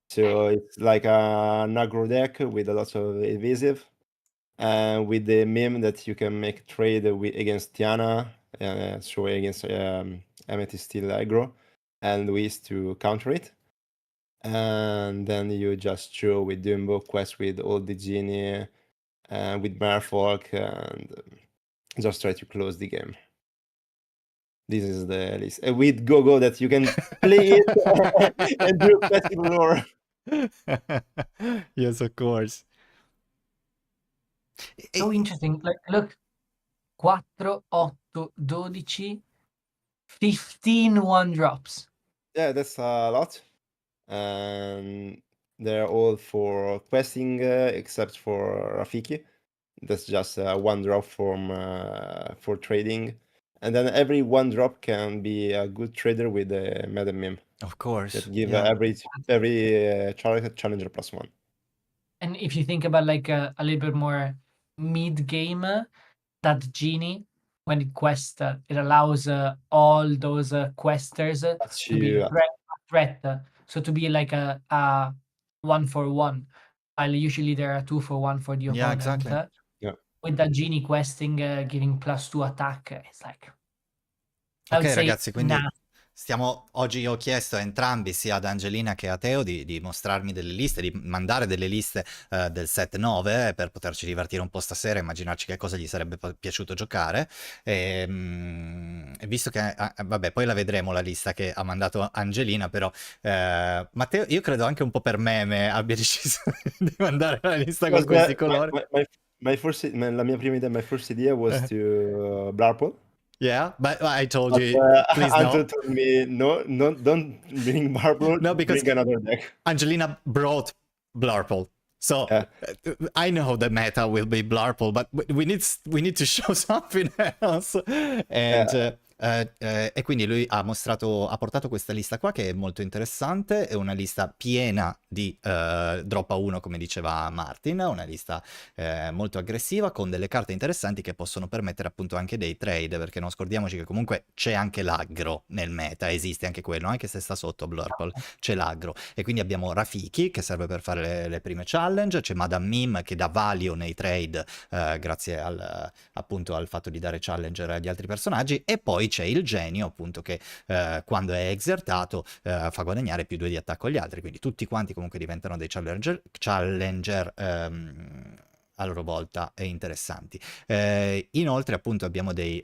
So it's like an aggro deck with a lot of evasive, and with the meme that you can make trade against Tiana, so against Amethyst Steel aggro, and Luis to counter it. And then you just show with Dumbo quest with all the genie and with Merfolk, and just try to close the game. This is the list. With Gogo that you can play it and do passive lore. Yes, of course. So interesting. Like, look, 4, 8, 12, 15 one-drops. Yeah, that's a lot. And they're all for questing, except for Rafiki. That's just a one drop from for trading. And then every one drop can be a good trader with a Madam Meme Of course. that give Yeah. every challenger +1. And if you think about like a little bit more mid-game, that genie, when it quests, it allows all those questers to be a threat. So to be like a 1-for-1, while usually there are 2-for-1 for the opponent. Yeah, exactly. Yeah. With that genie questing, giving +2 attack, it's like... I Ok would say ragazzi, quindi nah. oggi ho chiesto a entrambi, sia ad Angelina che a Teo, di mostrarmi delle liste, di mandare delle liste del set 9 per poterci divertire un po' stasera, immaginarci che cosa gli sarebbe piaciuto giocare. E visto che, vabbè, poi la vedremo la lista che ha mandato Angelina, però Matteo, io credo anche un po' per meme abbia deciso di mandare la lista con questi colori. La mia prima idea, my first idea was to Blarple. Yeah, but I told you, please Anto no. told me, no, don't bring Blarple, No, because bring another deck. Angelina brought Blarple. So I know the meta will be Blarple, but we need to show something else. And e quindi lui ha portato questa lista qua che è molto interessante, è una lista piena di drop a 1 come diceva Martin, una lista molto aggressiva con delle carte interessanti che possono permettere appunto anche dei trade, perché non scordiamoci che comunque c'è anche l'aggro nel meta, esiste anche quello, anche se sta sotto Blurple, c'è l'aggro. E quindi abbiamo Rafiki che serve per fare le prime challenge, c'è Madame Mim che dà value nei trade grazie appunto al fatto di dare challenger agli altri personaggi, e poi c'è il genio appunto che quando è esertato fa guadagnare +2 di attacco agli altri, quindi tutti quanti comunque diventano dei challenger a loro volta e interessanti. Inoltre appunto abbiamo il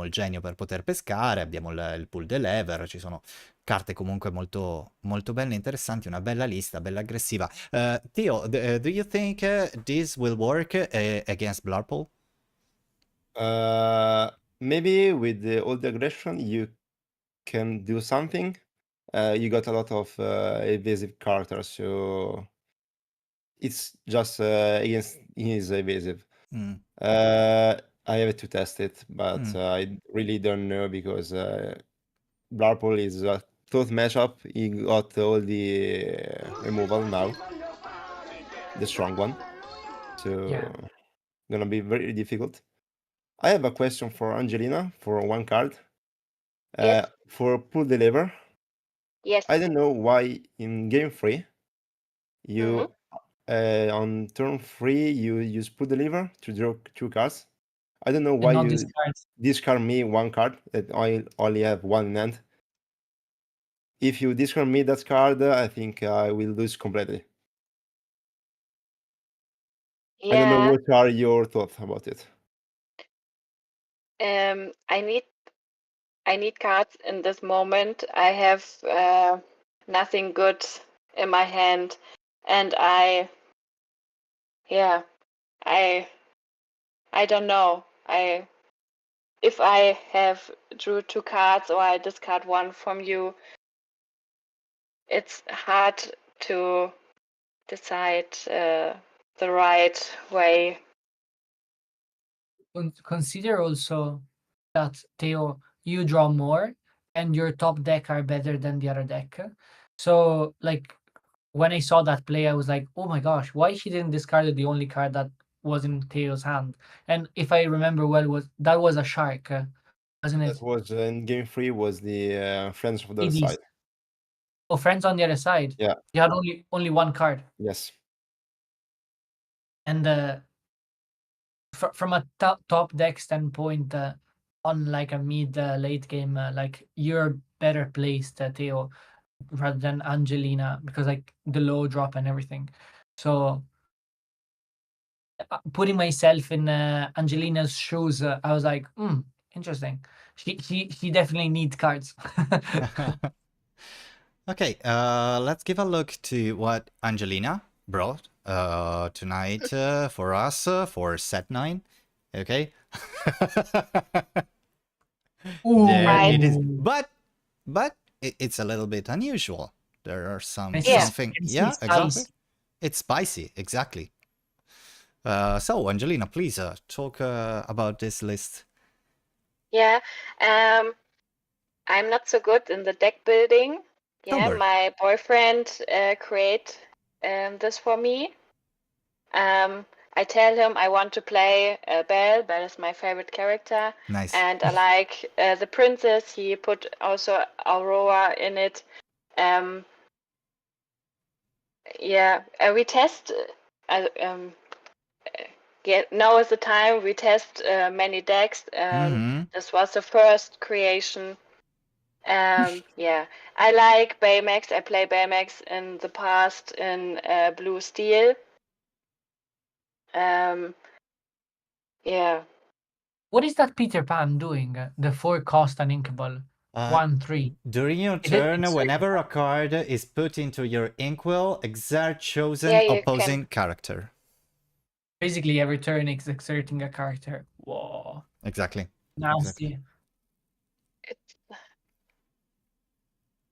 genio per poter pescare, abbiamo il pool deliver, ci sono carte comunque molto, molto belle e interessanti, una bella lista, bella aggressiva. Theo, do you think this will work against Blarple? Maybe with all the aggression you can do something. You got a lot of evasive characters, so it's just against his evasive. I have to test it, but I really don't know because Blarple is a tough matchup. He got all the removal now, the strong one, so gonna be very difficult. I have a question for Angelina for one card. Yes. For pull deliver. Yes. I don't know why in game 3 you on turn 3 you use pull deliver to draw 2 cards. I don't know why you discard me 1 card that I only have 1 in hand. If you discard me that card, I think I will lose completely. Yeah. I don't know what are your thoughts about it. I need cards in this moment. I have nothing good in my hand, and I don't know. If I have drew 2 cards or I discard 1 from you, it's hard to decide the right way. Consider also that, Theo, you draw more and your top deck are better than the other deck. So like when I saw that play, I was like, oh my gosh, why he didn't discard the only card that was in Theo's hand? And if I remember well, that was a shark, wasn't it? That was in game 3 was the Friends of the other Hades. side. Oh, friends on the other side. Yeah. You had only one card. Yes. And from a top deck standpoint, on like a mid late game, like you're better placed, Theo, rather than Angelina, because like the low drop and everything. So putting myself in Angelina's shoes, I was like, interesting. She definitely needs cards. Okay, let's give a look to what Angelina brought tonight for us for set 9. Okay. There it is. But it's a little bit unusual. There are something. Yeah, exactly. It's spicy, exactly. So Angelina, please talk about this list. Yeah, I'm not so good in the deck building. Yeah, my boyfriend create this for me. I tell him I want to play Belle. Belle is my favorite character. Nice. And I like the princess. He put also Aurora in it. Yeah, we test. Now is the time we test many decks. This was the first creation. Yeah, I like Baymax. I play Baymax in the past in Blue Steel. Yeah. What is that Peter Pan doing? The 4 cost uninkable 1/3. During your turn, whenever a card is put into your inkwell, exert chosen opposing character. Basically, every turn is exerting a character. Whoa. Exactly. Nasty.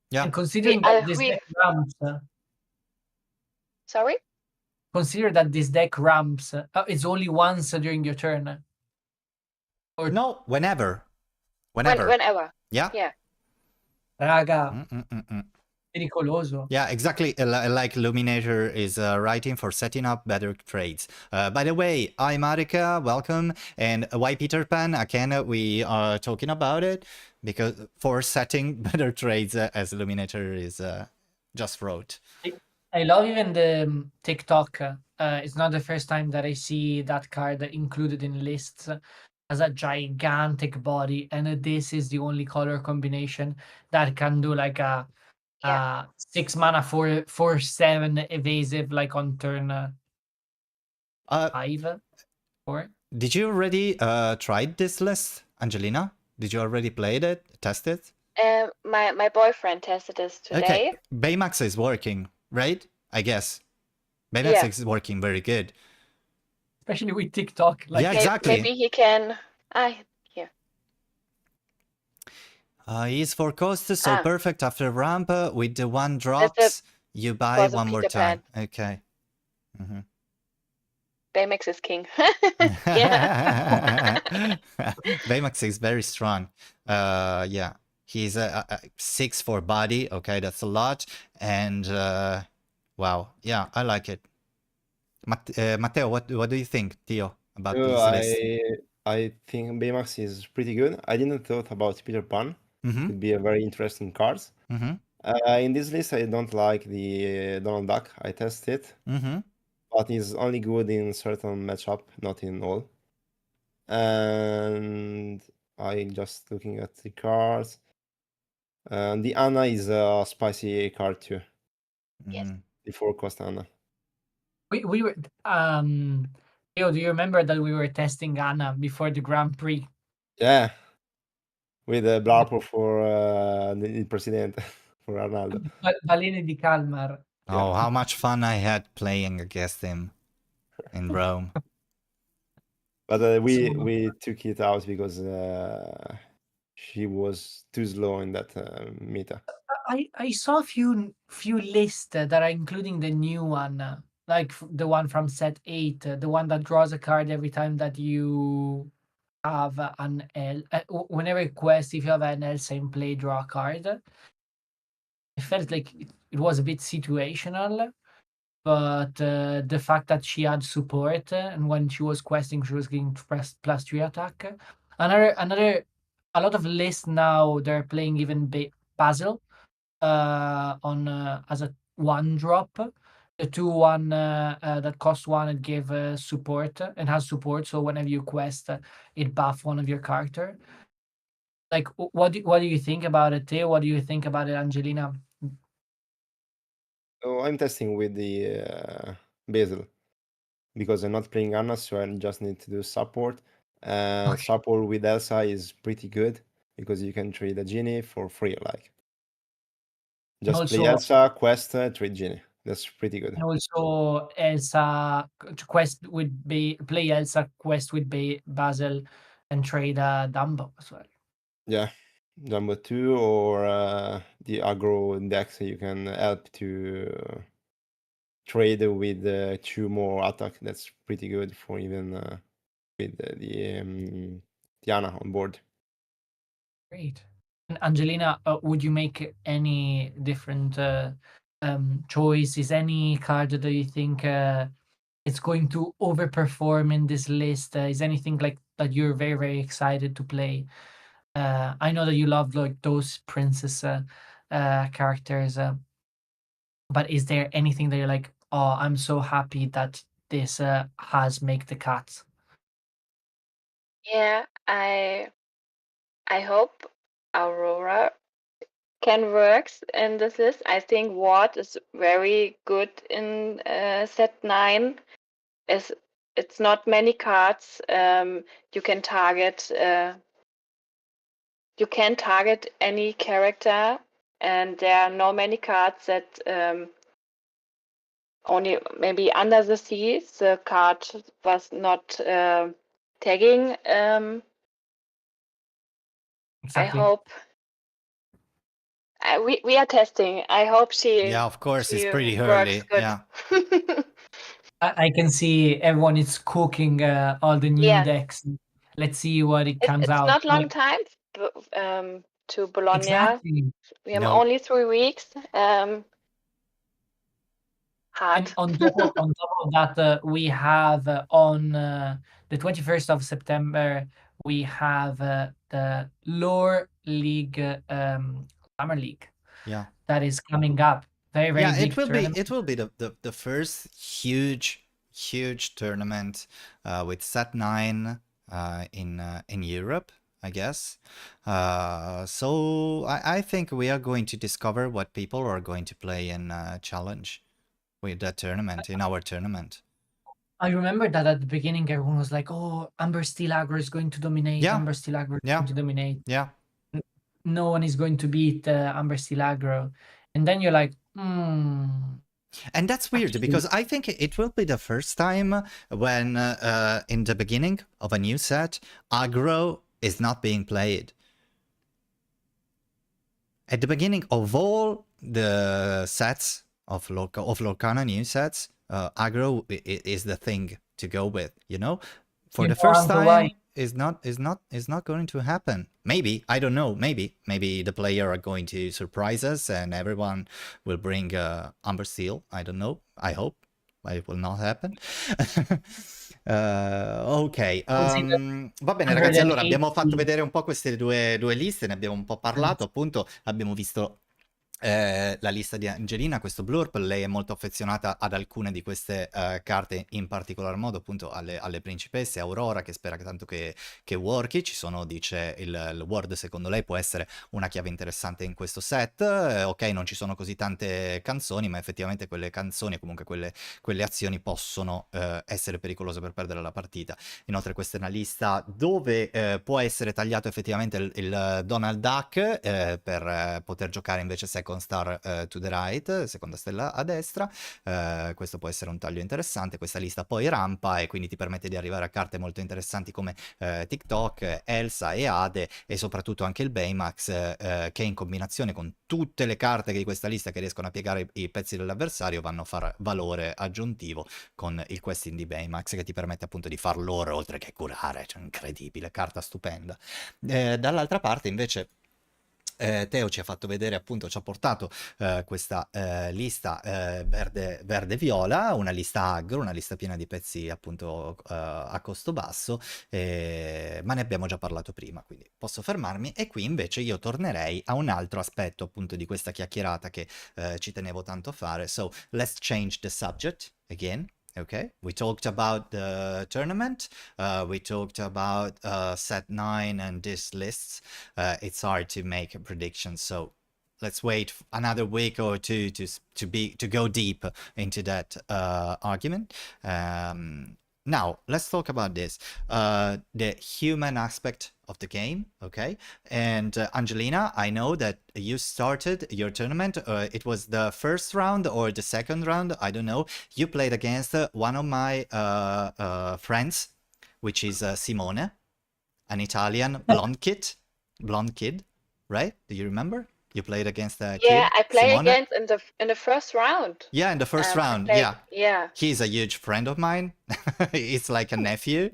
Yeah. And considering that this deck ramps. Sorry? Consider that this deck ramps. It's only once during your turn. Or no, whenever. Whenever. Yeah. Yeah. Raga. Pericoloso. Yeah, exactly. Like Luminator is writing for setting up better trades. By the way, hi Marika, welcome. And why Peter Pan? Again, we are talking about it because for setting better trades as Luminator is just wrote. I love even the TikTok. It's not the first time that I see that card included in lists. Has a gigantic body, and this is the only color combination that can do like a 6 mana 4/7 evasive, like on turn 5, 4. Did you already try this list, Angelina? Did you already play it, test it? My boyfriend tested this today. Okay, Baymax is working, right? I guess. Baymax is working very good. Especially with TikTok. Like, yeah, exactly. Maybe he can... here. He's for cost, so perfect after ramp with the 1 drops. You buy 1 more time. Okay. Baymax is king. Baymax is very strong. Yeah. He's a 6 for body. Okay, that's a lot. And wow. Yeah, I like it. Matteo, what do you think, Theo, about this list? I think Baymax is pretty good. I didn't thought about Peter Pan. Could be a very interesting card. In this list, I don't like the Donald Duck. I tested it, but it's only good in certain matchup, not in all. And I just looking at the cards. The Anna is a spicy card too. Yes. The 4 cost Anna. We were Theo, do you remember that we were testing Anna before the Grand Prix? Yeah. With the Blarpo for the president for Arnaldo. Balene di Calmar. Oh, how much fun I had playing against him in Rome. But we took it out because she was too slow in that meta. I saw a few lists that are including the new one, like the one from set 8, the one that draws a card every time that you have an L. Whenever quest, if you have an Elsa in play, draw a card. I felt like it was a bit situational, but the fact that she had support and when she was questing, she was getting +3 attack. A lot of lists now they're playing even Basil on as a 1-drop. The 2/1 that costs 1 and give support and has support. So whenever you quest, it buff one of your character. Like, what do you think about it, Theo? What do you think about it, Angelina? So I'm testing with the Basil because I'm not playing Anna, so I just need to do support. Okay. Support with Elsa is pretty good because you can trade a genie for free. Like, just play Also, Elsa, quest, trade genie. That's pretty good. and also Elsa quest with play Elsa quest with Basil and trade Dumbo as well. Yeah, number 2 or the aggro index, you can help to trade with 2 more attack. That's pretty good for even with the Diana on board. Great. And Angelina, would you make any different choice? Is any card that you think it's going to overperform in this list? Is anything like that you're very, very excited to play? I know that you love like those princess characters, but is there anything that you're like, oh, I'm so happy that this has make the cut? Yeah, I hope Aurora can works in this list. I think Ward is very good in set 9. It's not many cards. You can target any character, and there are no many cards that only maybe Under the Sea the card was not tagging. I Exactly. hope we are testing. I hope Yeah, of course, it's she pretty works early. good. Yeah. I can see everyone is cooking all the new Yeah. decks. Let's see what it comes It's out. not long time to Bologna. Exactly. We have No. only 3 weeks. Hard. And on top of that, we have on the 21st of September, we have the Lore League Summer League. Yeah. That is coming up. Very, very Yeah, big it will tournament. be the first huge tournament with set 9 in Europe, I guess. So I think we are going to discover what people are going to play in challenge with that tournament, in our tournament. I remember that at the beginning, everyone was like, "Oh, Amber Steel Aggro is going to dominate. Yeah. Amber Steel Aggro is Yeah. going to dominate. Yeah. No one is going to beat Amber Steel Aggro." And then you're like, And that's weird Actually- because I think it will be the first time when in the beginning of a new set, aggro is not being played. At the beginning of all the sets of Lorcana new sets, aggro is the thing to go with, you know? For You the know, first Uncle, time, why? is not going to happen. Maybe, I don't know, maybe the player are going to surprise us and everyone will bring Amber Steel. I don't know, I hope. It will not happen. Ok, va bene ragazzi, allora abbiamo fatto vedere un po' queste due liste, ne abbiamo un po' parlato, appunto abbiamo visto la lista di Angelina, questo blurb. Lei è molto affezionata ad alcune di queste carte, in particolar modo appunto alle principesse, Aurora, che spera tanto che worki. Ci sono, dice, il word secondo lei può essere una chiave interessante in questo set. Ok, non ci sono così tante canzoni, ma effettivamente quelle canzoni, comunque quelle azioni possono essere pericolose per perdere la partita. Inoltre questa è una lista dove può essere tagliato effettivamente il Donald Duck per poter giocare invece second star to the right, seconda stella a destra. Questo può essere un taglio interessante. Questa lista poi rampa e quindi ti permette di arrivare a carte molto interessanti come TikTok, Elsa e Ade, e soprattutto anche il Baymax, che in combinazione con tutte le carte di questa lista che riescono a piegare i pezzi dell'avversario vanno a far valore aggiuntivo con il questing di Baymax, che ti permette appunto di far loro oltre che curare. Cioè, incredibile, carta stupenda. Dall'altra parte invece Teo ci ha fatto vedere, appunto, ci ha portato questa lista verde-viola, una lista aggro, una lista piena di pezzi, appunto, a costo basso, ma ne abbiamo già parlato prima, quindi posso fermarmi. E qui invece io tornerei a un altro aspetto, appunto, di questa chiacchierata che ci tenevo tanto a fare. So, let's change the subject again. Okay, we talked about the tournament, we talked about set 9 and these lists. It's hard to make a prediction, so let's wait another week or two to go deep into that argument. Now let's talk about this, the human aspect of the game. Okay, and Angelina, I know that you started your tournament, it was the first round or the second round, I don't know. You played against one of my friends, which is Simone, an Italian blonde kid, right? Do you remember? You played against a kid, Yeah, I play Simone? against in the first round. Yeah, in the first I round, played- yeah. Yeah. He's a huge friend of mine. It's like a nephew.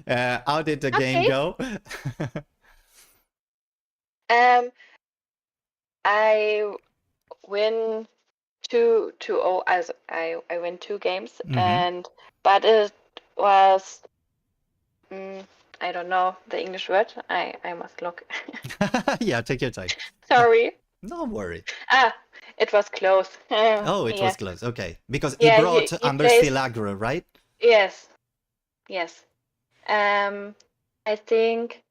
How did the game Okay. go? I win 2-0 as I win 2 games, Mhm. but it was I don't know the English word. I must look. Yeah, take your time. Sorry. Don't worry. It was close. Oh, it Yeah. was close. Okay, because he Yeah, brought he Amber plays- Stilagro, right? Yes. Yes. I think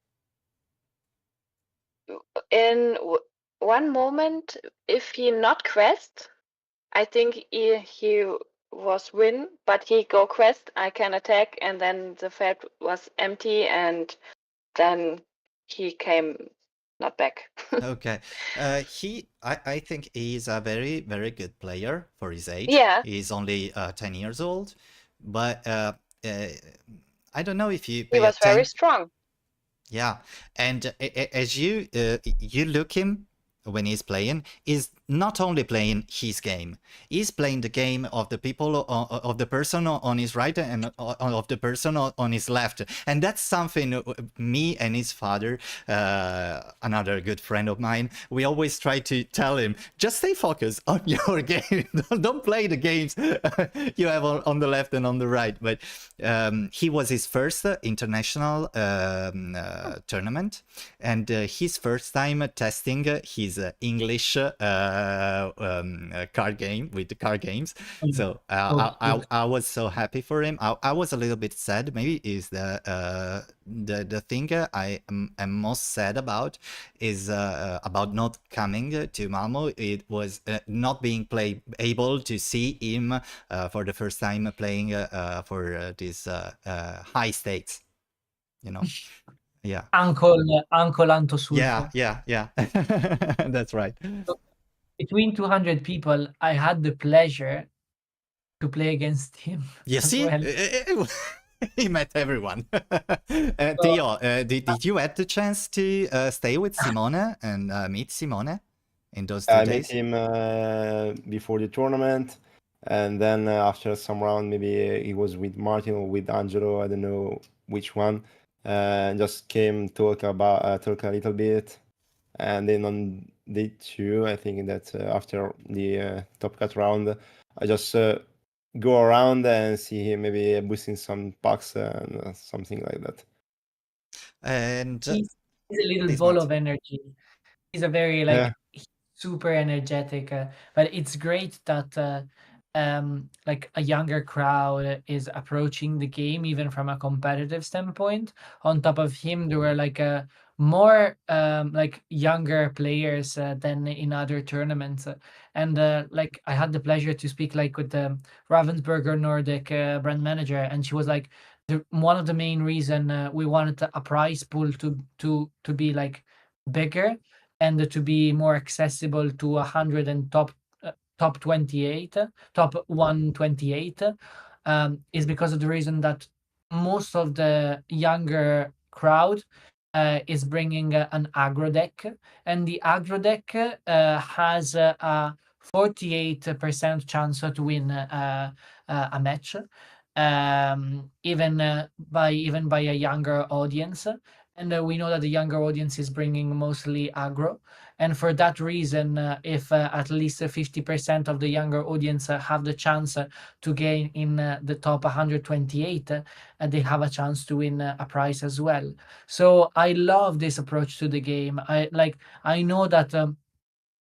in one moment, if he not quest, I think he was win, but he go quest, I can attack, and then the field was empty, and then he came not back. Okay. I think he's a very, very good player for his age. Yeah. He's only 10 years old, but I don't know if you He pay was very attention. strong. Yeah, and as you look him when he's playing, he's not only playing his game, he's playing the game of the people, of the person on his right and of the person on his left, and that's something me and his father, another good friend of mine, we always try to tell him, just stay focused on your game. Don't play the games you have on the left and on the right. But he was his first international tournament, and his first time testing his English card game with the card games. So I was so happy for him. I was a little bit sad. Maybe is the thing I am most sad about is about not coming to Malmo. It was not being able to see him for the first time playing for these high stakes, you know. Yeah. Uncle Anto Sulfo. Yeah. That's right. Between 200 people, I had the pleasure to play against him. You as see, well. he met everyone. Theo, did you have the chance to stay with Simone and meet Simone in those 2 I met days? him before the tournament, and then after some round, maybe he was with Martin or with Angelo. I don't know which one. Just came talk a little bit, and then on day 2, I think that after the top cut round, I just go around and see him maybe boosting some packs and something like that. And He's a little this ball month. of energy. He's a very Yeah. super energetic, but it's great that like a younger crowd is approaching the game even from a competitive standpoint. On top of him, there were more like younger players than in other tournaments, and like I had the pleasure to speak like with the Ravensburger Nordic brand manager, and she was like, one of the main reason we wanted a prize pool to be like bigger and to be more accessible to 100 and top 28, top 128, is because of the reason that most of the younger crowd is bringing an aggro deck, and the aggro deck has a 48% chance to win a match. even by a younger audience. And we know that the younger audience is bringing mostly aggro. And for that reason, if at least 50% of the younger audience have the chance to gain in the top 128, they have a chance to win a prize as well. So I love this approach to the game. I know that a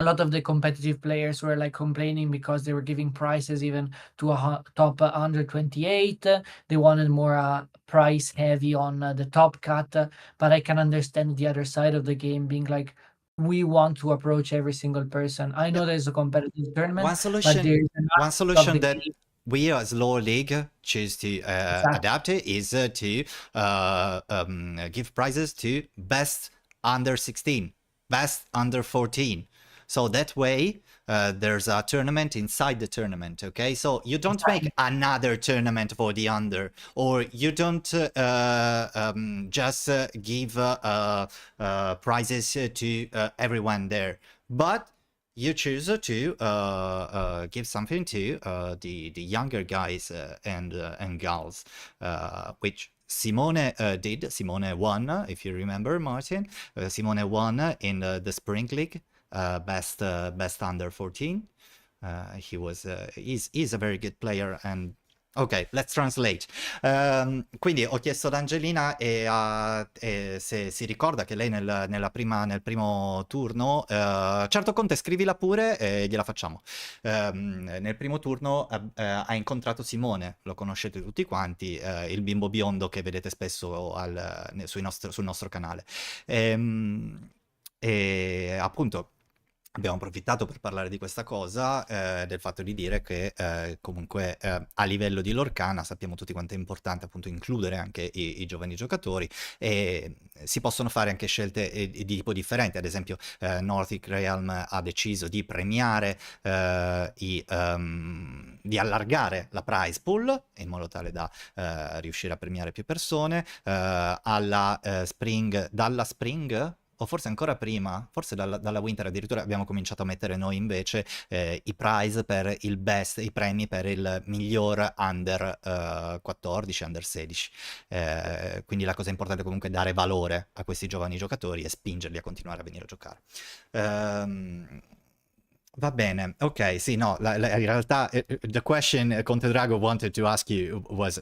lot of the competitive players were like complaining because they were giving prizes even to top 128. They wanted more price heavy on the top cut, but I can understand the other side of the game being like, we want to approach every single person. I know there's a competitive tournament, but there's an One aspect of solution the that game. we as Lore League choose to Exactly. adapt it is to give prizes to best under 16, best under 14. So that way, there's a tournament inside the tournament, okay? So you don't make another tournament for the under, or you don't just give prizes to everyone there. But you choose to give something to the younger guys and gals, which Simone did. Simone won, if you remember, Martin. Simone won in the Spring League, best under 14. He's a very good player. And ok, let's translate. Quindi ho chiesto ad Angelina se si ricorda che lei nel primo turno, certo Conte scrivila pure e gliela facciamo. Nel primo turno ha incontrato Simone, lo conoscete tutti quanti, il bimbo biondo che vedete spesso sul nostro canale. E appunto abbiamo approfittato per parlare di questa cosa, del fatto di dire che comunque a livello di Lorcana sappiamo tutti quanto è importante appunto includere anche i giovani giocatori, e si possono fare anche scelte di tipo differente. Ad esempio Nordic Realm ha deciso di premiare, di allargare la prize pool in modo tale da riuscire a premiare più persone. Dalla Spring, o forse ancora prima, forse dalla Winter addirittura abbiamo cominciato a mettere noi invece i prize per il best, i premi per il miglior under 14, under 16. Quindi la cosa importante è comunque dare valore a questi giovani giocatori e spingerli a continuare a venire a giocare. Va bene, ok, sì, no, in realtà the question Conte Drago wanted to ask you was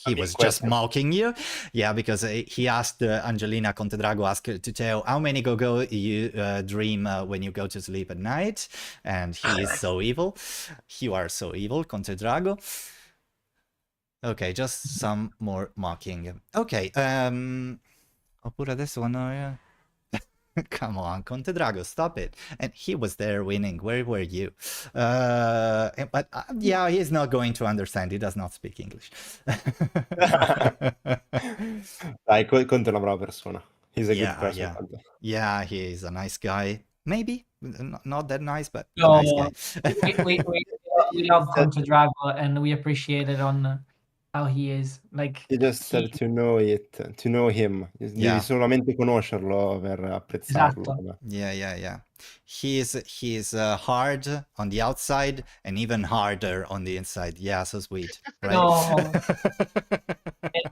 he was just mocking you. Yeah, because he asked Angelina Contedrago asked to tell how many go you dream when you go to sleep at night, and he is so evil. You are so evil, Contedrago. Ok, just some more mocking. Ok, oppure adesso quando... Come on, Contedrago, stop it. And he was there winning. Where were you? But yeah, he's not going to understand. He does not speak English. Dai, Conte è una brava persona. He's a good person. Yeah. Yeah, he is a nice guy. Maybe not that nice, but a No, nice guy. we love Conte Drago, and we appreciate it on how he is. Like, You just have to know him. Devi solamente conoscerlo per apprezzarlo. Esatto. Yeah. He's hard on the outside and even harder on the inside. Yeah, so sweet, right? No,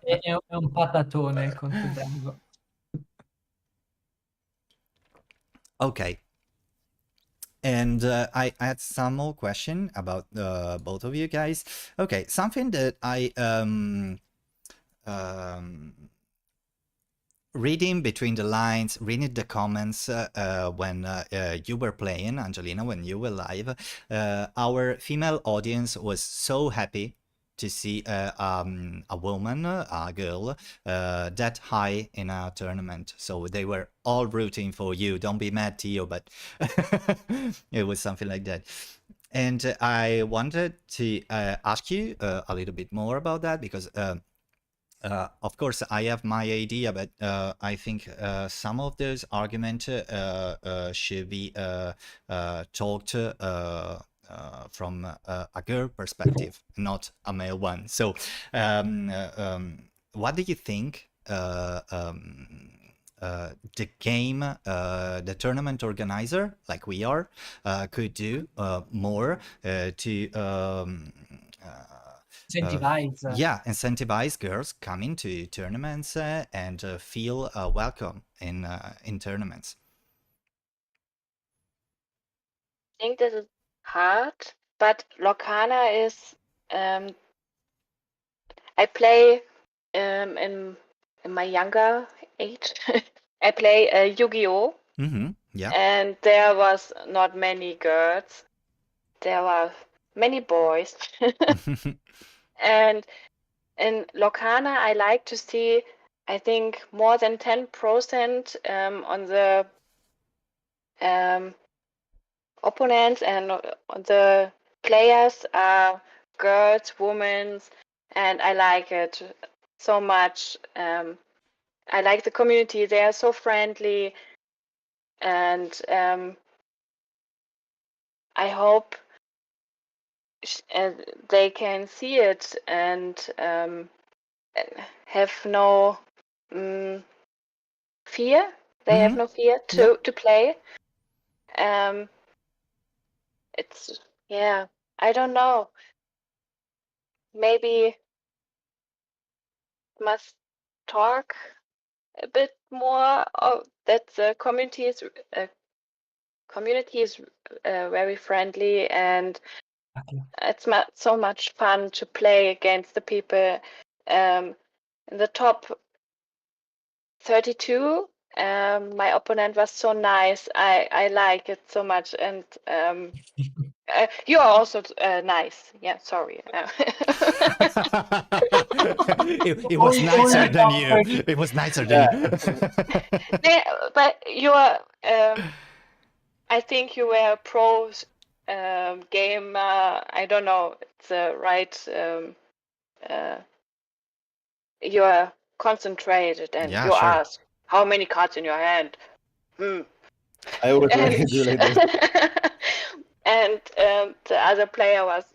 è un patatone il Conte Drago. Okay. And I had some more question about both of you guys. Okay, something that I reading between the lines, reading the comments when you were playing, Angelina, when you were live, our female audience was so happy to see a woman, a girl, that high in a tournament. So they were all rooting for you. Don't be mad, Tio, but it was something like that. And I wanted to ask you a little bit more about that, because of course, I have my idea, but I think some of those arguments should be talked from a girl perspective, not a male one. So, what do you think the game, the tournament organizer, like we are, could do more to incentivize girls coming to tournaments and feel welcome in tournaments. I think this is hard, but Lorcana is. I play in my younger age. I play Yu-Gi-Oh! Yeah. And there was not many girls. There were many boys. And in Lorcana, I like to see, I think, more than 10% on the opponents and on the players are girls, women, and I like it so much. I like the community. They are so friendly, and I hope they can see it and have no fear. They have no fear to play. It's, yeah, I don't know. Maybe must talk a bit more that the community is very friendly, and it's so much fun to play against the people in the top 32. My opponent was so nice. I like it so much, and you are also nice. Yeah, sorry. It was nicer than you. It was nicer than you. But you are. I think you were a pro game. I don't know. It's the right. You are concentrated, and you ask how many cards in your hand. I would do like this. And the other player was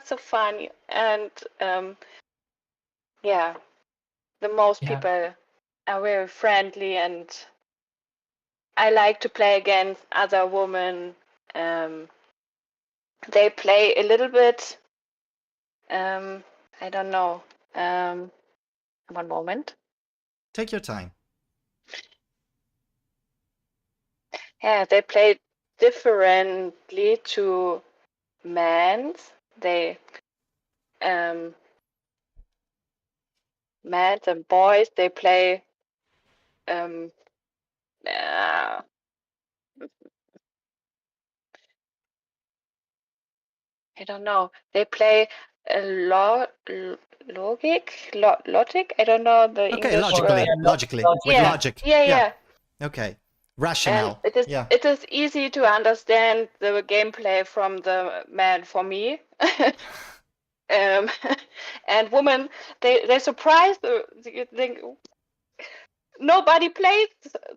so funny, and the most people are very friendly, and I like to play against other women. They play a little bit. I don't know. One moment. Take your time. Yeah, they play differently to men. They men and boys, they play I don't know. They play logic. I don't know the English word. Logically, with logic. Yeah. Okay. Rational. And it is easy to understand the gameplay from the man for me. And women, they're surprised. You think nobody plays,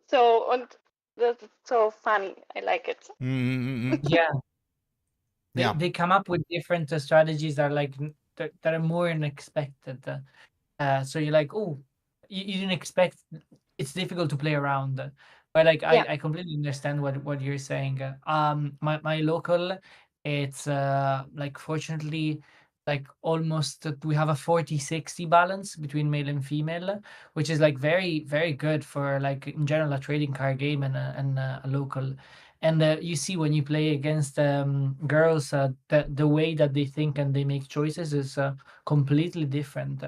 so, and that's so funny. I like it. Yeah. They come up with different strategies that are like that are more unexpected. So you're like, oh, you didn't expect. It's difficult to play around, but like I completely understand what you're saying. My local, it's like fortunately like almost we have a 40-60 balance between male and female, which is like very very good for like in general a trading card game and a local. And you see when you play against girls, the way that they think and they make choices is completely different.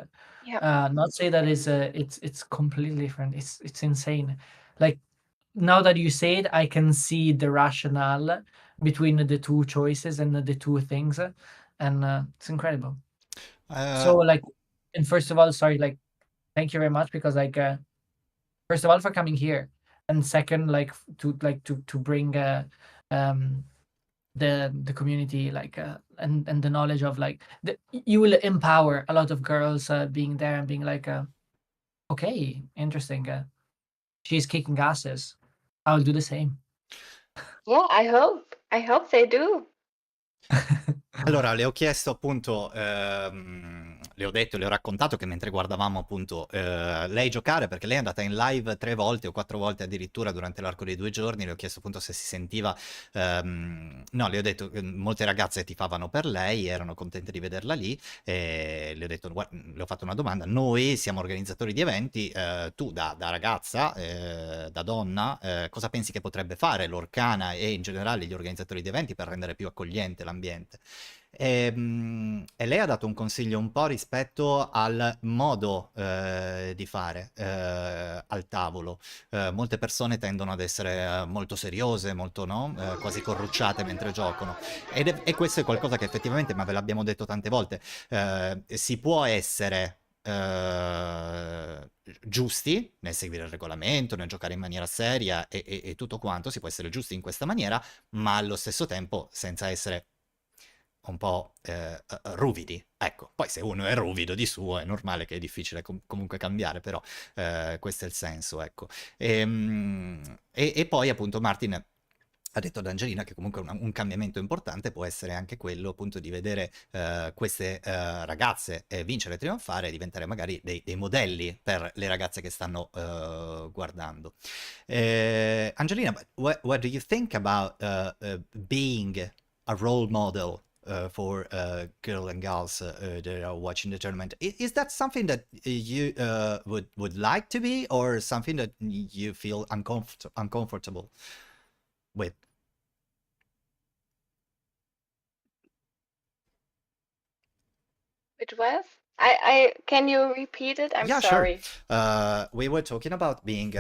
Not say that it's completely different. It's insane. Like now that you say it, I can see the rationale between the two choices and the two things, and it's incredible. So like, and first of all, sorry, like, thank you very much because like, first of all for coming here, and second, like to bring the community like and the knowledge of like you will empower a lot of girls being there and being like okay, interesting, she's kicking asses, I'll do the same. Yeah, I hope they do. Allora, le ho chiesto appunto le ho detto, le ho raccontato che mentre guardavamo appunto lei giocare, perché lei è andata in live 3 volte o 4 volte addirittura durante l'arco dei 2 giorni, le ho chiesto appunto se si sentiva, no, le ho detto che molte ragazze tifavano per lei, erano contente di vederla lì, e le ho detto, le ho fatto una domanda, noi siamo organizzatori di eventi, tu da ragazza, da donna, cosa pensi che potrebbe fare Lorcana e in generale gli organizzatori di eventi per rendere più accogliente l'ambiente? E lei ha dato un consiglio un po' rispetto al modo di fare al tavolo. Molte persone tendono ad essere molto seriose, molto no? Quasi corrucciate mentre giocano. E questo è qualcosa che effettivamente, ma ve l'abbiamo detto tante volte, si può essere giusti nel seguire il regolamento, nel giocare in maniera seria e tutto quanto, si può essere giusti in questa maniera, ma allo stesso tempo senza essere un po' ruvidi. Ecco, poi se uno è ruvido di suo è normale che è difficile comunque cambiare, però questo è il senso, ecco. E poi appunto Martin ha detto ad Angelina che comunque un cambiamento importante può essere anche quello appunto di vedere queste ragazze vincere e trionfare e diventare magari dei modelli per le ragazze che stanno guardando. Angelina, what do you think about being a role model for girl and girls that are watching the tournament? Is that something that you would like to be, or something that you feel uncomfortable with? It was? I can you repeat it? I'm Yeah, sure. sorry. We were talking about being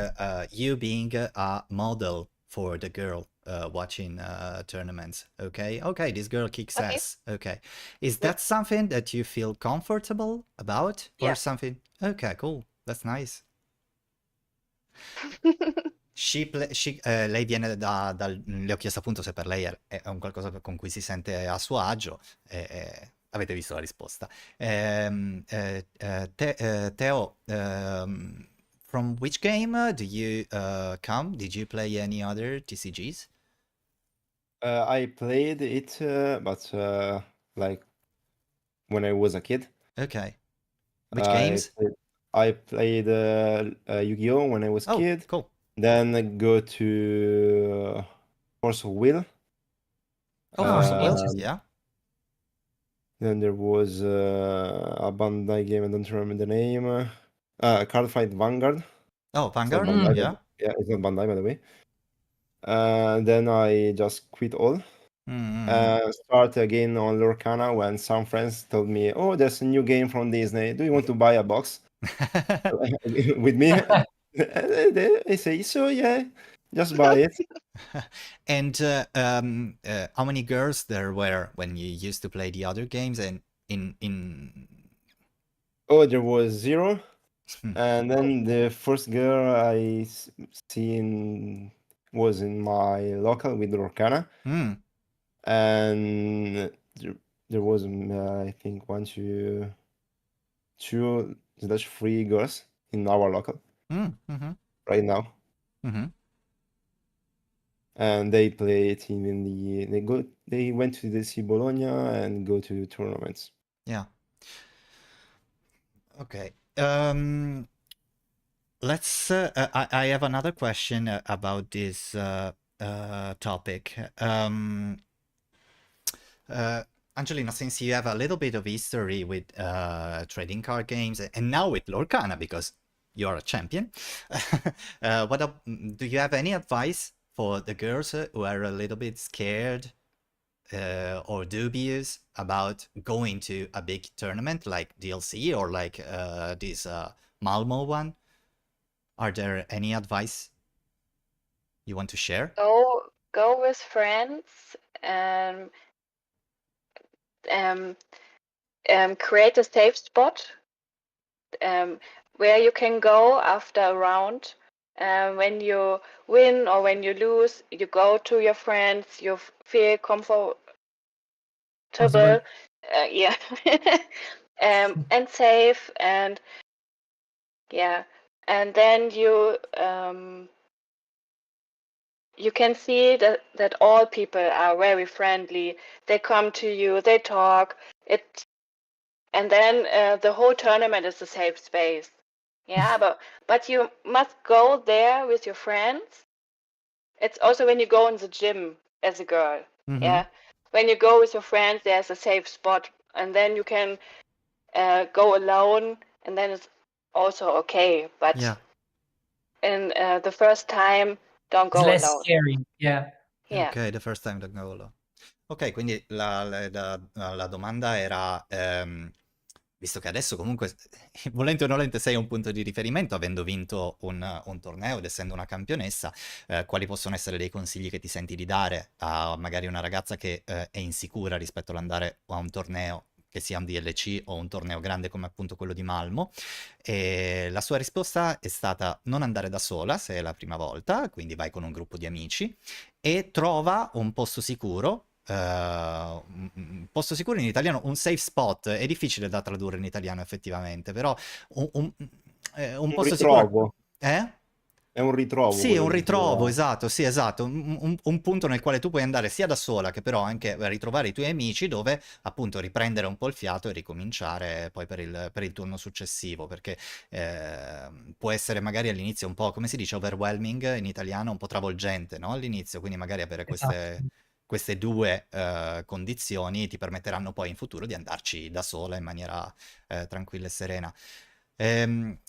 you being a model for the girl watching tournaments. Okay, okay, this girl kicks Okay. ass. Okay, is Yeah. that something that you feel comfortable about, or Yeah. something? Okay, cool. That's nice. Lei viene le ho chiesto appunto se per lei è un qualcosa con cui si sente a suo agio. Avete visto la risposta. Teo, from which game do you come? Did you play any other TCGs? I played it, but like when I was a kid. Okay. Which I games? played Yu-Gi-Oh when I was Oh, kid. cool. Then go to Force of Will. Oh, Force of Will. Interesting. Yeah. Then there was a Bandai game, I don't remember the name. Cardfight Vanguard. Oh, It's not Vanguard. Bandai, Yeah. yeah, it's not Bandai, by the way. Then I just quit all. Start again on Lorcana when some friends told me, "Oh, there's a new game from Disney. Do you want to buy a box with me?" I say, "So yeah, just buy it." And how many girls there were when you used to play the other games? And in Oh, there was 0. And then the first girl I seen was in my local with Lorcana. And there was, I think, 1, 2, 2/3 girls in our local right now. And they play team in they went to the C Bologna and go to tournaments. Yeah. Okay. Let's. I have another question about this topic. Angelina, since you have a little bit of history with trading card games and now with Lorcana because you are a champion, do you have any advice for the girls who are a little bit scared or dubious about going to a big tournament like DLC or like this MALMO one? Are there any advice you want to share? Go with friends and create a safe spot where you can go after a round. When you win or when you lose, you go to your friends. You feel comfortable. Yeah, and safe, and yeah, and then you can see that all people are very friendly. They come to you, they talk. and then the whole tournament is a safe space. Yeah, but you must go there with your friends. It's also when you go in the gym as a girl. Mhm. Yeah, when you go with your friends, there's a safe spot, and then you can go alone, and then it's also okay. But Yeah. in the first time, don't It's go less alone. scary. Yeah. Yeah. Ok, the first time that go alone. Ok, quindi la domanda era, visto che adesso comunque, volente o nolente, sei un punto di riferimento, avendo vinto un torneo ed essendo una campionessa, quali possono essere dei consigli che ti senti di dare a magari una ragazza che è insicura rispetto all'andare a un torneo, che sia un DLC o un torneo grande come appunto quello di Malmo? E la sua risposta è stata non andare da sola se è la prima volta, quindi vai con un gruppo di amici e trova un posto sicuro. Un posto sicuro in italiano, un safe spot, è difficile da tradurre in italiano effettivamente, però un Un posto sicuro. ritrovo. Eh? È un ritrovo Sì, quello un che ritrovo, dicevo. esatto, sì, esatto, un punto nel quale tu puoi andare sia da sola che però anche ritrovare i tuoi amici dove appunto riprendere un po' il fiato e ricominciare poi per il turno successivo, perché può essere magari all'inizio un po', come si dice, overwhelming in italiano, un po' travolgente, no? All'inizio, quindi magari avere Esatto. queste due condizioni ti permetteranno poi in futuro di andarci da sola in maniera tranquilla e serena.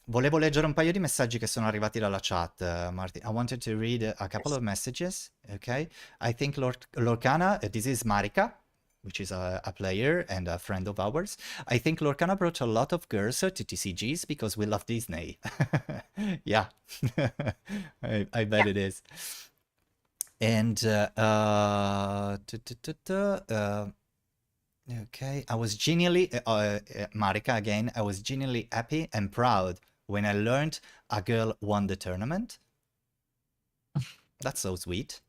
Volevo leggere un paio di messaggi che sono arrivati dalla chat, Martin. I wanted to read a couple of messages, okay? I think Lorcana, this is Marika, which is a player and a friend of ours. I think Lorcana brought a lot of girls to TCGs because we love Disney. Yeah, I bet it is. And okay, I was genuinely, Marika again, I was genuinely happy and proud when I learned a girl won the tournament. That's so sweet.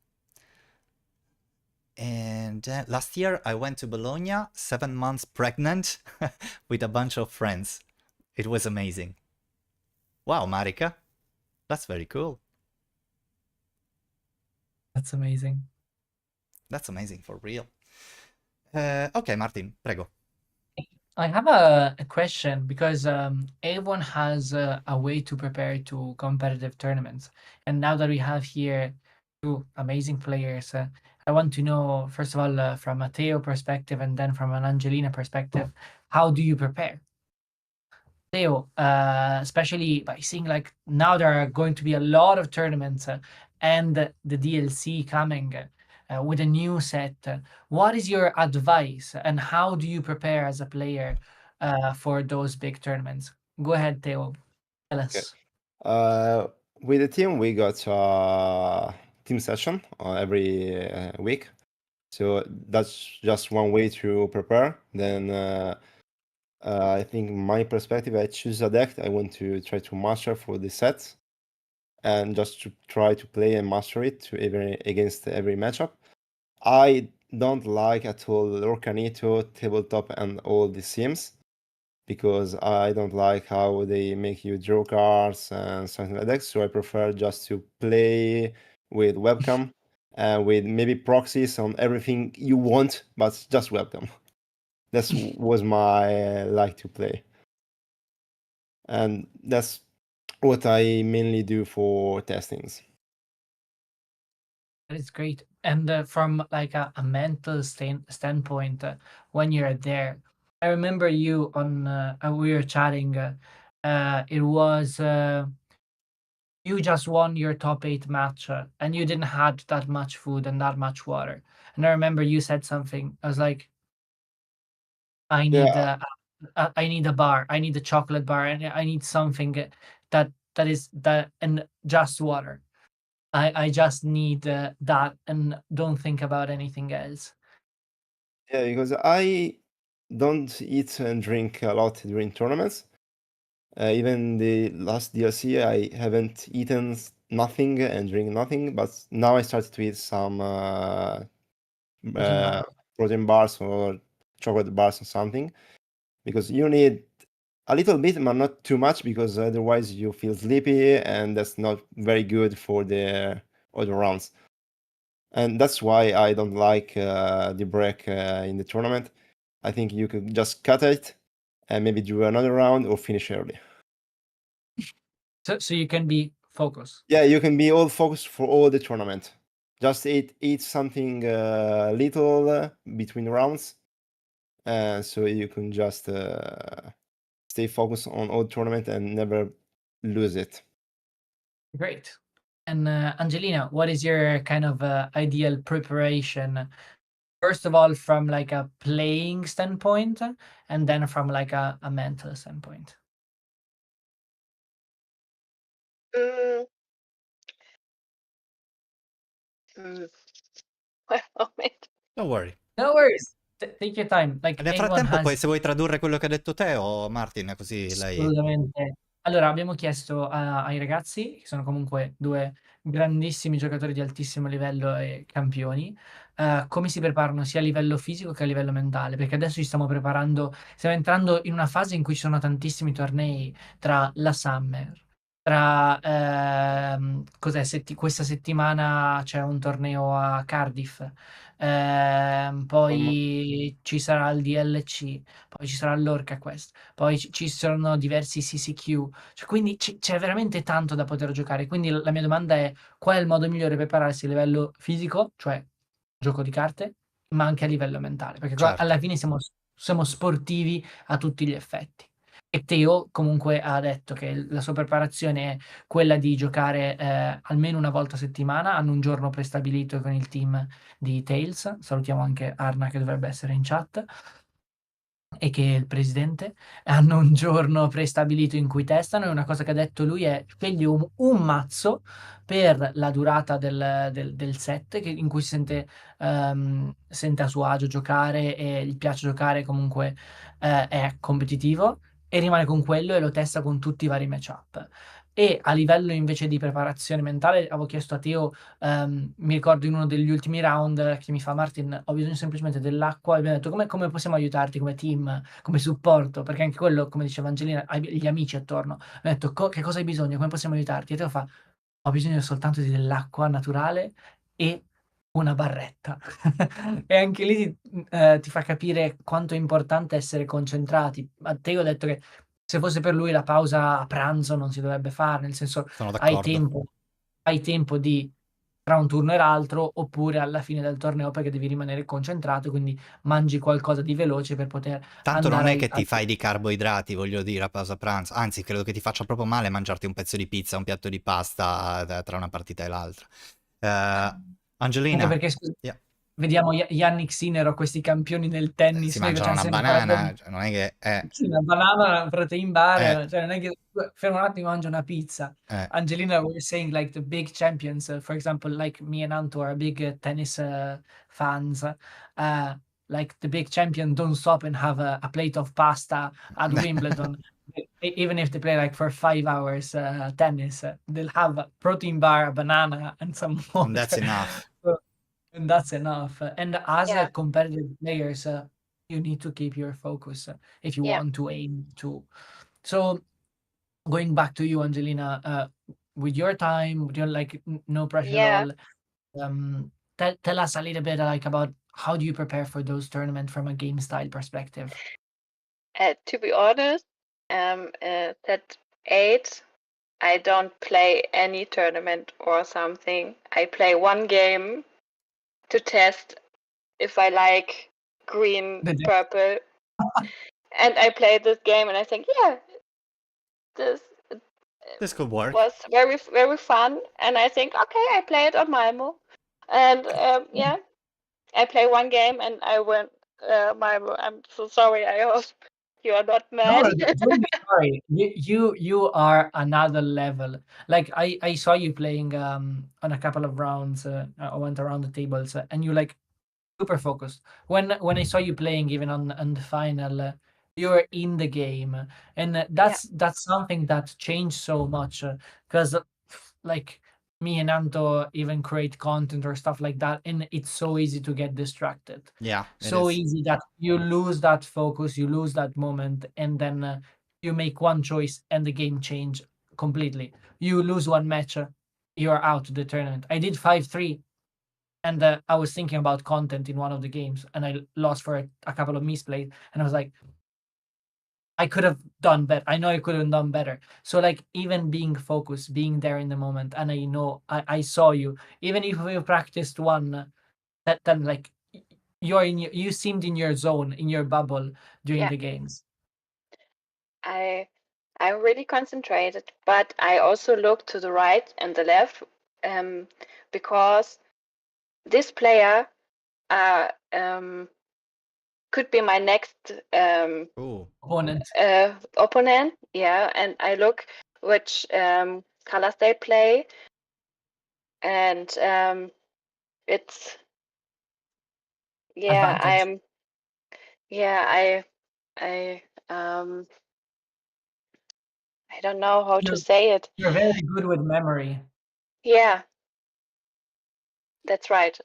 And last year I went to Bologna, 7 months pregnant, with a bunch of friends. It was amazing. Wow, Marika, that's very cool. That's amazing. That's amazing for real. Ok, Martin, prego. I have a question because everyone has a way to prepare to competitive tournaments. And now that we have here two amazing players, I want to know, first of all, from a Theo perspective and then from an Angelina perspective, how do you prepare? Theo, especially by seeing like now there are going to be a lot of tournaments and the DLC coming with a new set. What is your advice and how do you prepare as a player for those big tournaments? Go ahead, Theo. Tell us. With the team, we got a team session every week. So that's just one way to prepare. Then I think my perspective, I choose a deck I want to try to master for the set, and just to try to play and master it against every matchup. I don't like at all Lorcanito, tabletop, and all the sims, because I don't like how they make you draw cards and something like that. So I prefer just to play with webcam and with maybe proxies on everything you want, but just webcam. That's was my like to play, and that's what I mainly do for testings. That is great. And from like a mental standpoint, when you're there, I remember you on we were chatting. It was you just won your top 8 match and you didn't had that much food and that much water. And I remember you said something. I was like, I need Yeah, I need a bar. I need a chocolate bar, and I need something that is that and just water. I just need that and don't think about anything else. yeah, because I don't eat and drink a lot during tournaments. Even the last DLC, I haven't eaten nothing and drink nothing, but now I started to eat some Protein bar. protein bars or chocolate bars or something, because you need a little bit, but not too much, because otherwise you feel sleepy, and that's not very good for the other rounds. And that's why I don't like the break in the tournament. I think you could just cut it and maybe do another round or finish early. So you can be focused. Yeah, you can be all focused for all the tournament. Just eat something little between rounds, so you can just stay focused on all tournament and never lose it. Great. And Angelina, what is your kind of ideal preparation? First of all, from like a playing standpoint, and then from like a mental standpoint. Mm. One moment. Don't worry. No worries. Take your time. Like E nel anyone frattempo, has. poi se vuoi tradurre quello che hai detto te o Martin, così lei... Assolutamente. Allora, abbiamo chiesto ai ragazzi, che sono comunque due grandissimi giocatori di altissimo livello e campioni, come si preparano sia a livello fisico che a livello mentale, perché adesso ci stiamo preparando, stiamo entrando in una fase in cui ci sono tantissimi tornei tra la Summer, tra questa settimana c'è un torneo a Cardiff, poi ci sarà il DLC, poi ci sarà l'Orca Quest, poi ci sono diversi CCQ, cioè, quindi c'è veramente tanto da poter giocare. Quindi la mia domanda è: qual è il modo migliore per prepararsi a livello fisico, cioè gioco di carte, ma anche a livello mentale? Perché qua Certo. alla fine siamo sportivi a tutti gli effetti. E Teo comunque ha detto che la sua preparazione è quella di giocare almeno una volta a settimana, hanno un giorno prestabilito con il team di Tails, salutiamo anche Arna che dovrebbe essere in chat, e che il presidente, hanno un giorno prestabilito in cui testano, e una cosa che ha detto lui è: scegli un mazzo per la durata del set in cui si sente a suo agio giocare e gli piace giocare, comunque è competitivo, e rimane con quello e lo testa con tutti i vari matchup. E a livello invece di preparazione mentale, avevo chiesto a Teo, mi ricordo in uno degli ultimi round che mi fa: Martin, ho bisogno semplicemente dell'acqua, e abbiamo detto come possiamo aiutarti come team, come supporto, perché anche quello, come diceva Angelina, hai gli amici attorno. Mi ha detto: che cosa hai bisogno, come possiamo aiutarti? E Teo fa: ho bisogno soltanto di dell'acqua naturale e una barretta. E anche lì ti fa capire quanto è importante essere concentrati. A Teo ho detto che se fosse per lui la pausa a pranzo non si dovrebbe fare, nel senso Sono hai d'accordo. tempo di tra un turno e l'altro, oppure alla fine del torneo, perché devi rimanere concentrato, quindi mangi qualcosa di veloce per poter Tanto non andare è che ti fai di carboidrati, voglio dire, a pausa pranzo. Anzi, credo che ti faccia proprio male mangiarti un pezzo di pizza, un piatto di pasta tra una partita e l'altra. Anche Angelina, perché yeah, vediamo Yannick Sinner o questi campioni nel si tennis, noi mangiano facciamo una sempre banana, paragoni. cioè, non è che... Sì, una banana, una protein bar, eh, cioè non è che fermo un attimo, mangio una pizza. eh. Angelina was saying like the big champions, for example, like me and Anto are big tennis fans. Like the big champion don't stop and have a plate of pasta at Wimbledon. Even if they play like for 5 hours tennis, they'll have a protein bar, a banana, and some And that's water. enough. So, and that's enough. And as Yeah. competitive players, you need to keep your focus if you Yeah. want to aim to. So going back to you, Angelina, with your time, with your like no pressure at Yeah. all, tell us a little bit like about how do you prepare for those tournaments from a game style perspective. To be honest, at 8, I don't play any tournament or something. I play one game to test if I like green, The deck. purple. And I played this game and I think, yeah, this This could work. was very, very fun. And I think, okay, I play it on Malmo. And yeah, I play one game and I win Malmo. I'm so sorry. I hope you are not No, mad. don't be sorry. You are another level. Like I saw you playing on a couple of rounds. I went around the tables, and you like super focused. When I saw you playing even on the final, you were in the game, and Yeah. that's something that changed so much. Because like me and Anto even create content or stuff like that, and it's so easy to get distracted. Yeah, it So is. easy that you lose that focus, you lose that moment, and then you make one choice and the game change completely. You lose one match, you're out of the tournament. I did 5-3, and I was thinking about content in one of the games, and I lost for a couple of misplays, and I was like, I could have done better. I know I could have done better. So like even being focused, being there in the moment, and I know I saw you, even if we practiced one, that then like you seemed in your zone, in your bubble during Yeah. the games. I'm really concentrated, but I also look to the right and the left, because this player could be my next Ooh. Opponent. opponent. Yeah, and I look which colors they play, and it's yeah. Advantage. I don't know how to You're say it. you're very good with memory. Yeah, that's right.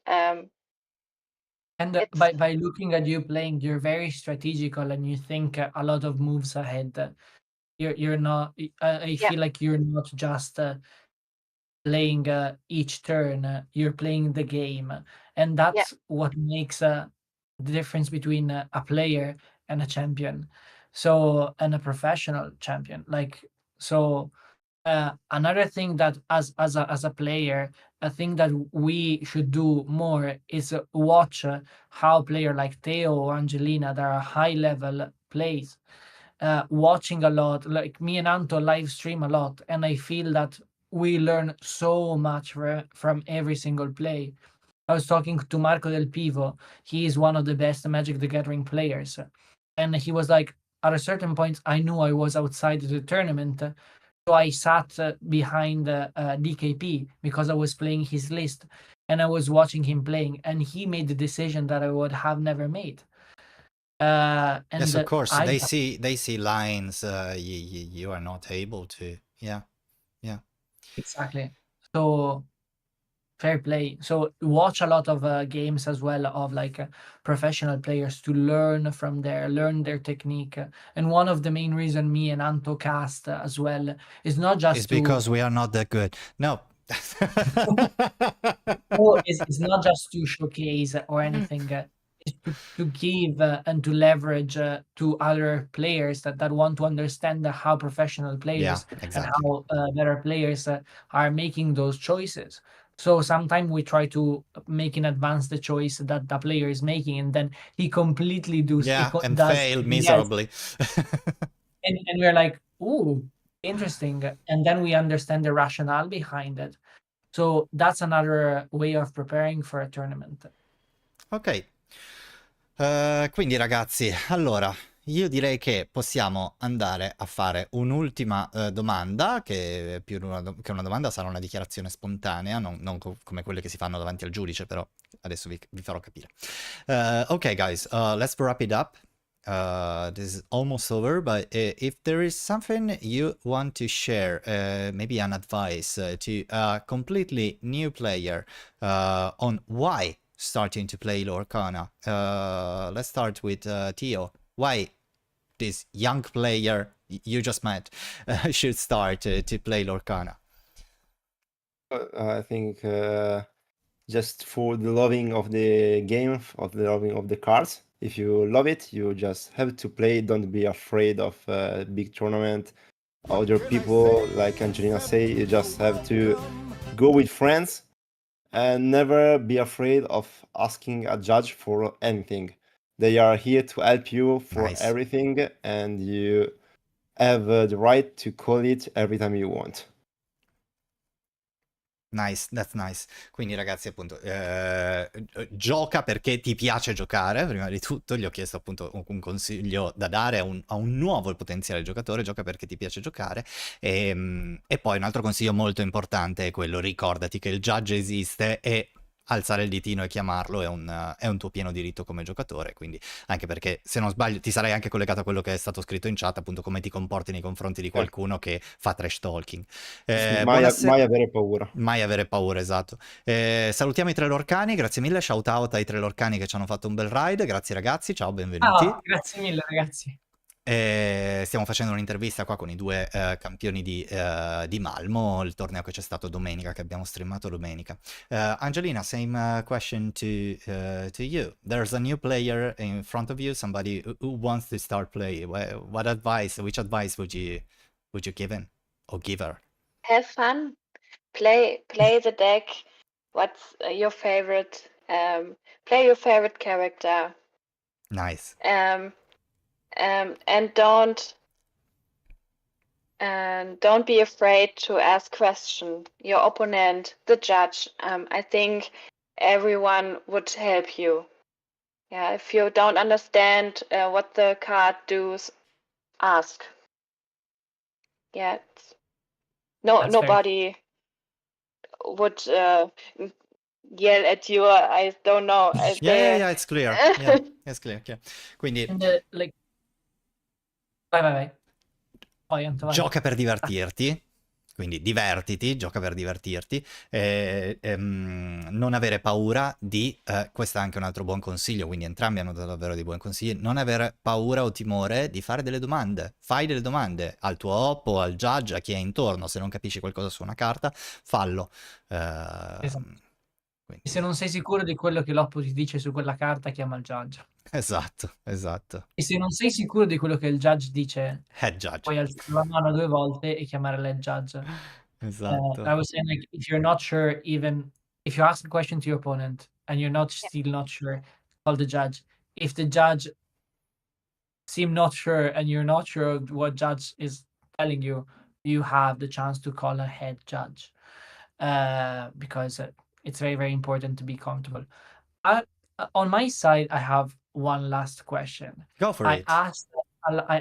And It's by looking at you playing, you're very strategical and you think a lot of moves ahead. You're not. I Yeah. feel like you're not just playing each turn. You're playing the game, and Yeah. that's what makes the difference between a player and a champion. So and a professional champion. Like so. Another thing that as a player, a thing that we should do more is watch how player like Theo or Angelina that are high level plays. Watching a lot, like me and Anto live stream a lot, and I feel that we learn so much from every single play. I was talking to Marco Del Pivo. He is one of the best Magic the Gathering players, and he was like, at a certain point, I knew I was outside the tournament, so I sat behind DKP because I was playing his list and I was watching him playing, and he made the decision that I would have never made. Yes, And of course. I They see lines you are not able to. Yeah. exactly. So fair play. So watch a lot of games as well of like professional players to learn from learn their technique. And one of the main reason me and Anto cast as well is not just It's to because we are not that good. No. no, it's not just to showcase or anything. It's to give and to leverage to other players that want to understand how professional Yeah, players and exactly. how better players are making those choices. So sometimes we try to make in advance the choice that the player is making, and then he completely Yeah, and does fail something else, miserably. and we're like, ooh, interesting, and then we understand the rationale behind it. So that's another way of preparing for a tournament. Ok. Quindi ragazzi, allora, io direi che possiamo andare a fare un'ultima domanda, che è più che una domanda sarà una dichiarazione spontanea, non come quelle che si fanno davanti al giudice, però adesso vi farò capire. Ok guys, let's wrap it up. This is almost over, but if there is something you want to share, maybe an advice to a completely new player on why starting to play Lorcana. Let's start with Theo. Why this young player you just met should start to play Lorcana? I think just for the loving of the game, of the loving of the cards. If you love it, you just have to play. Don't be afraid of big tournament. Other people, like Angelina say, you just have to go with friends and never be afraid of asking a judge for anything. They are here to help you for Nice. everything, and you have the right to call it every time you want. Nice, that's nice. Quindi ragazzi appunto gioca perché ti piace giocare, prima di tutto gli ho chiesto appunto un consiglio da dare a un nuovo potenziale giocatore, gioca perché ti piace giocare e poi un altro consiglio molto importante è quello, ricordati che il judge esiste e alzare il ditino e chiamarlo è un tuo pieno diritto come giocatore, quindi anche perché se non sbaglio ti sarei anche collegato a quello che è stato scritto in chat, appunto come ti comporti nei confronti di qualcuno che fa trash talking. Mai avere paura. Mai avere paura, esatto. Salutiamo i tre Lorcani, grazie mille, shout out ai tre Lorcani che ci hanno fatto un bel ride, grazie ragazzi, ciao, benvenuti. Grazie mille ragazzi. Stiamo facendo un'intervista qua con i due campioni di Malmo, il torneo che c'è stato domenica, che abbiamo streamato domenica. Angelina, same question to you. There's a new player in front of you, somebody who wants to start play. Which advice would you give him or give her? Have fun. Play the deck. What's your favorite? Play your favorite character. Nice. And don't be afraid to ask questions. Your opponent, the judge. I think everyone would help you. Yeah, if you don't understand what the card does, ask. Yeah, nobody would yell at you. I don't know. Yeah, it's clear. Yeah, it's clear. Yeah. Quindi like, vai. Poi Anto, vai. Gioca per divertirti, quindi divertiti, gioca per divertirti, non avere paura di, questo è anche un altro buon consiglio, quindi entrambi hanno dato davvero dei buoni consigli, non avere paura o timore di fare delle domande, fai delle domande al tuo oppo, al judge, a chi è intorno, se non capisci qualcosa su una carta, fallo. Esatto. Quindi... Se non sei sicuro di quello che l'oppo ti dice su quella carta, chiama il judge. Esatto. E se non sei sicuro di quello che il judge dice, head judge. puoi alzare la mano 2 volte e chiamare l'head judge. Esatto. I was saying, like, if you're not sure, even if you ask a question to your opponent and you're still not sure, call the judge. If the judge seem not sure and you're not sure what judge is telling you, you have the chance to call a head judge, because it's very, very important to be comfortable. On my side, I have one last question. Go for it. I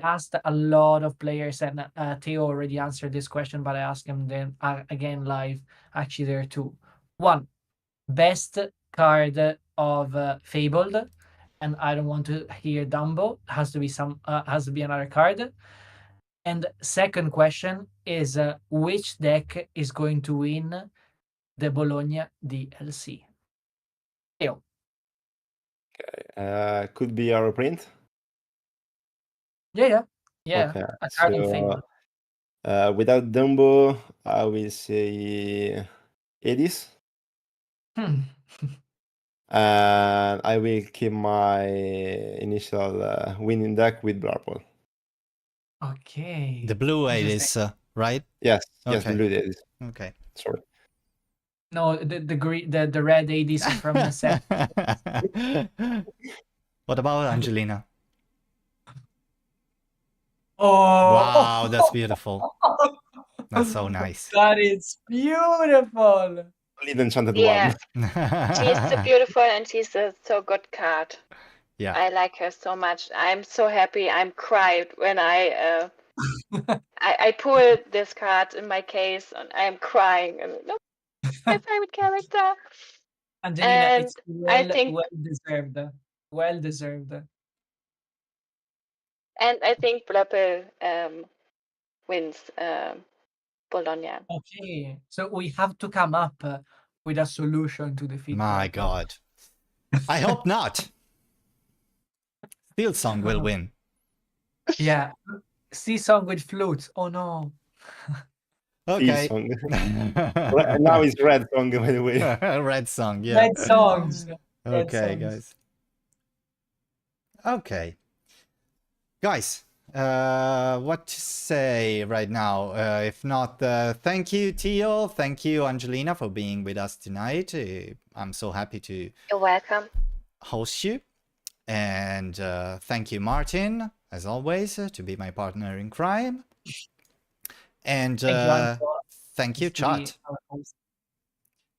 asked a lot of players, and Theo already answered this question, but I asked him then again live. Actually, there are two. One, best card of Fabled, and I don't want to hear Dumbo. Has to be another card. And second question is, which deck is going to win the Bologna DLC? Theo. Okay. Could be a reprint. Yeah. Okay. A card in Fable. Without Dumbo, I will say Edis. And I will keep my initial winning deck with Blarple. Okay. The blue Edis, right? Yes, Okay. blue Edis. Okay. Sorry. No, the red Edis from the set. What about Angelina? Oh! Wow, that's beautiful. That's so nice. That is beautiful. Only the enchanted Yeah. one. She's beautiful and she's a so good card. Yeah. I like her so much. I'm so happy. I'm cried when I pulled this card in my case and I'm crying. And no, my favorite character. Angelina, And it's I think well deserved. Well deserved. And I think Blöppel wins Bologna. Okay, so we have to come up with a solution to defeat My Blöppel. God. I hope not. Steel Song will win. Yeah. Sea Song with flutes. Oh no. Okay. Song. Now it's Red Song, by the way. Red Song, yeah. Red songs. Okay, guys. Okay. Guys, what to say right now? If not, thank you, Theo. Thank you, Angelina, for being with us tonight. I'm so happy to You're welcome. host you. And thank you, Martin, as always, to be my partner in crime. And thank you, chat.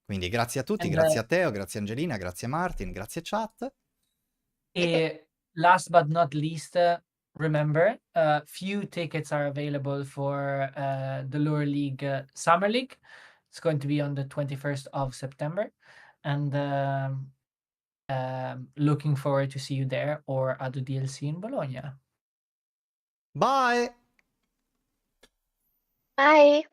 Quindi grazie a tutti, grazie a Teo, grazie Angelina, grazie Martin, grazie chat. Last but not least, remember, few tickets are available for the Lore League Summer League. It's going to be on the 21st of September. And looking forward to see you there or at the DLC in Bologna. Bye! Bye!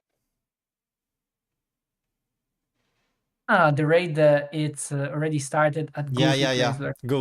The raid, it's already started at Goofy Yeah. Chrysler. Go.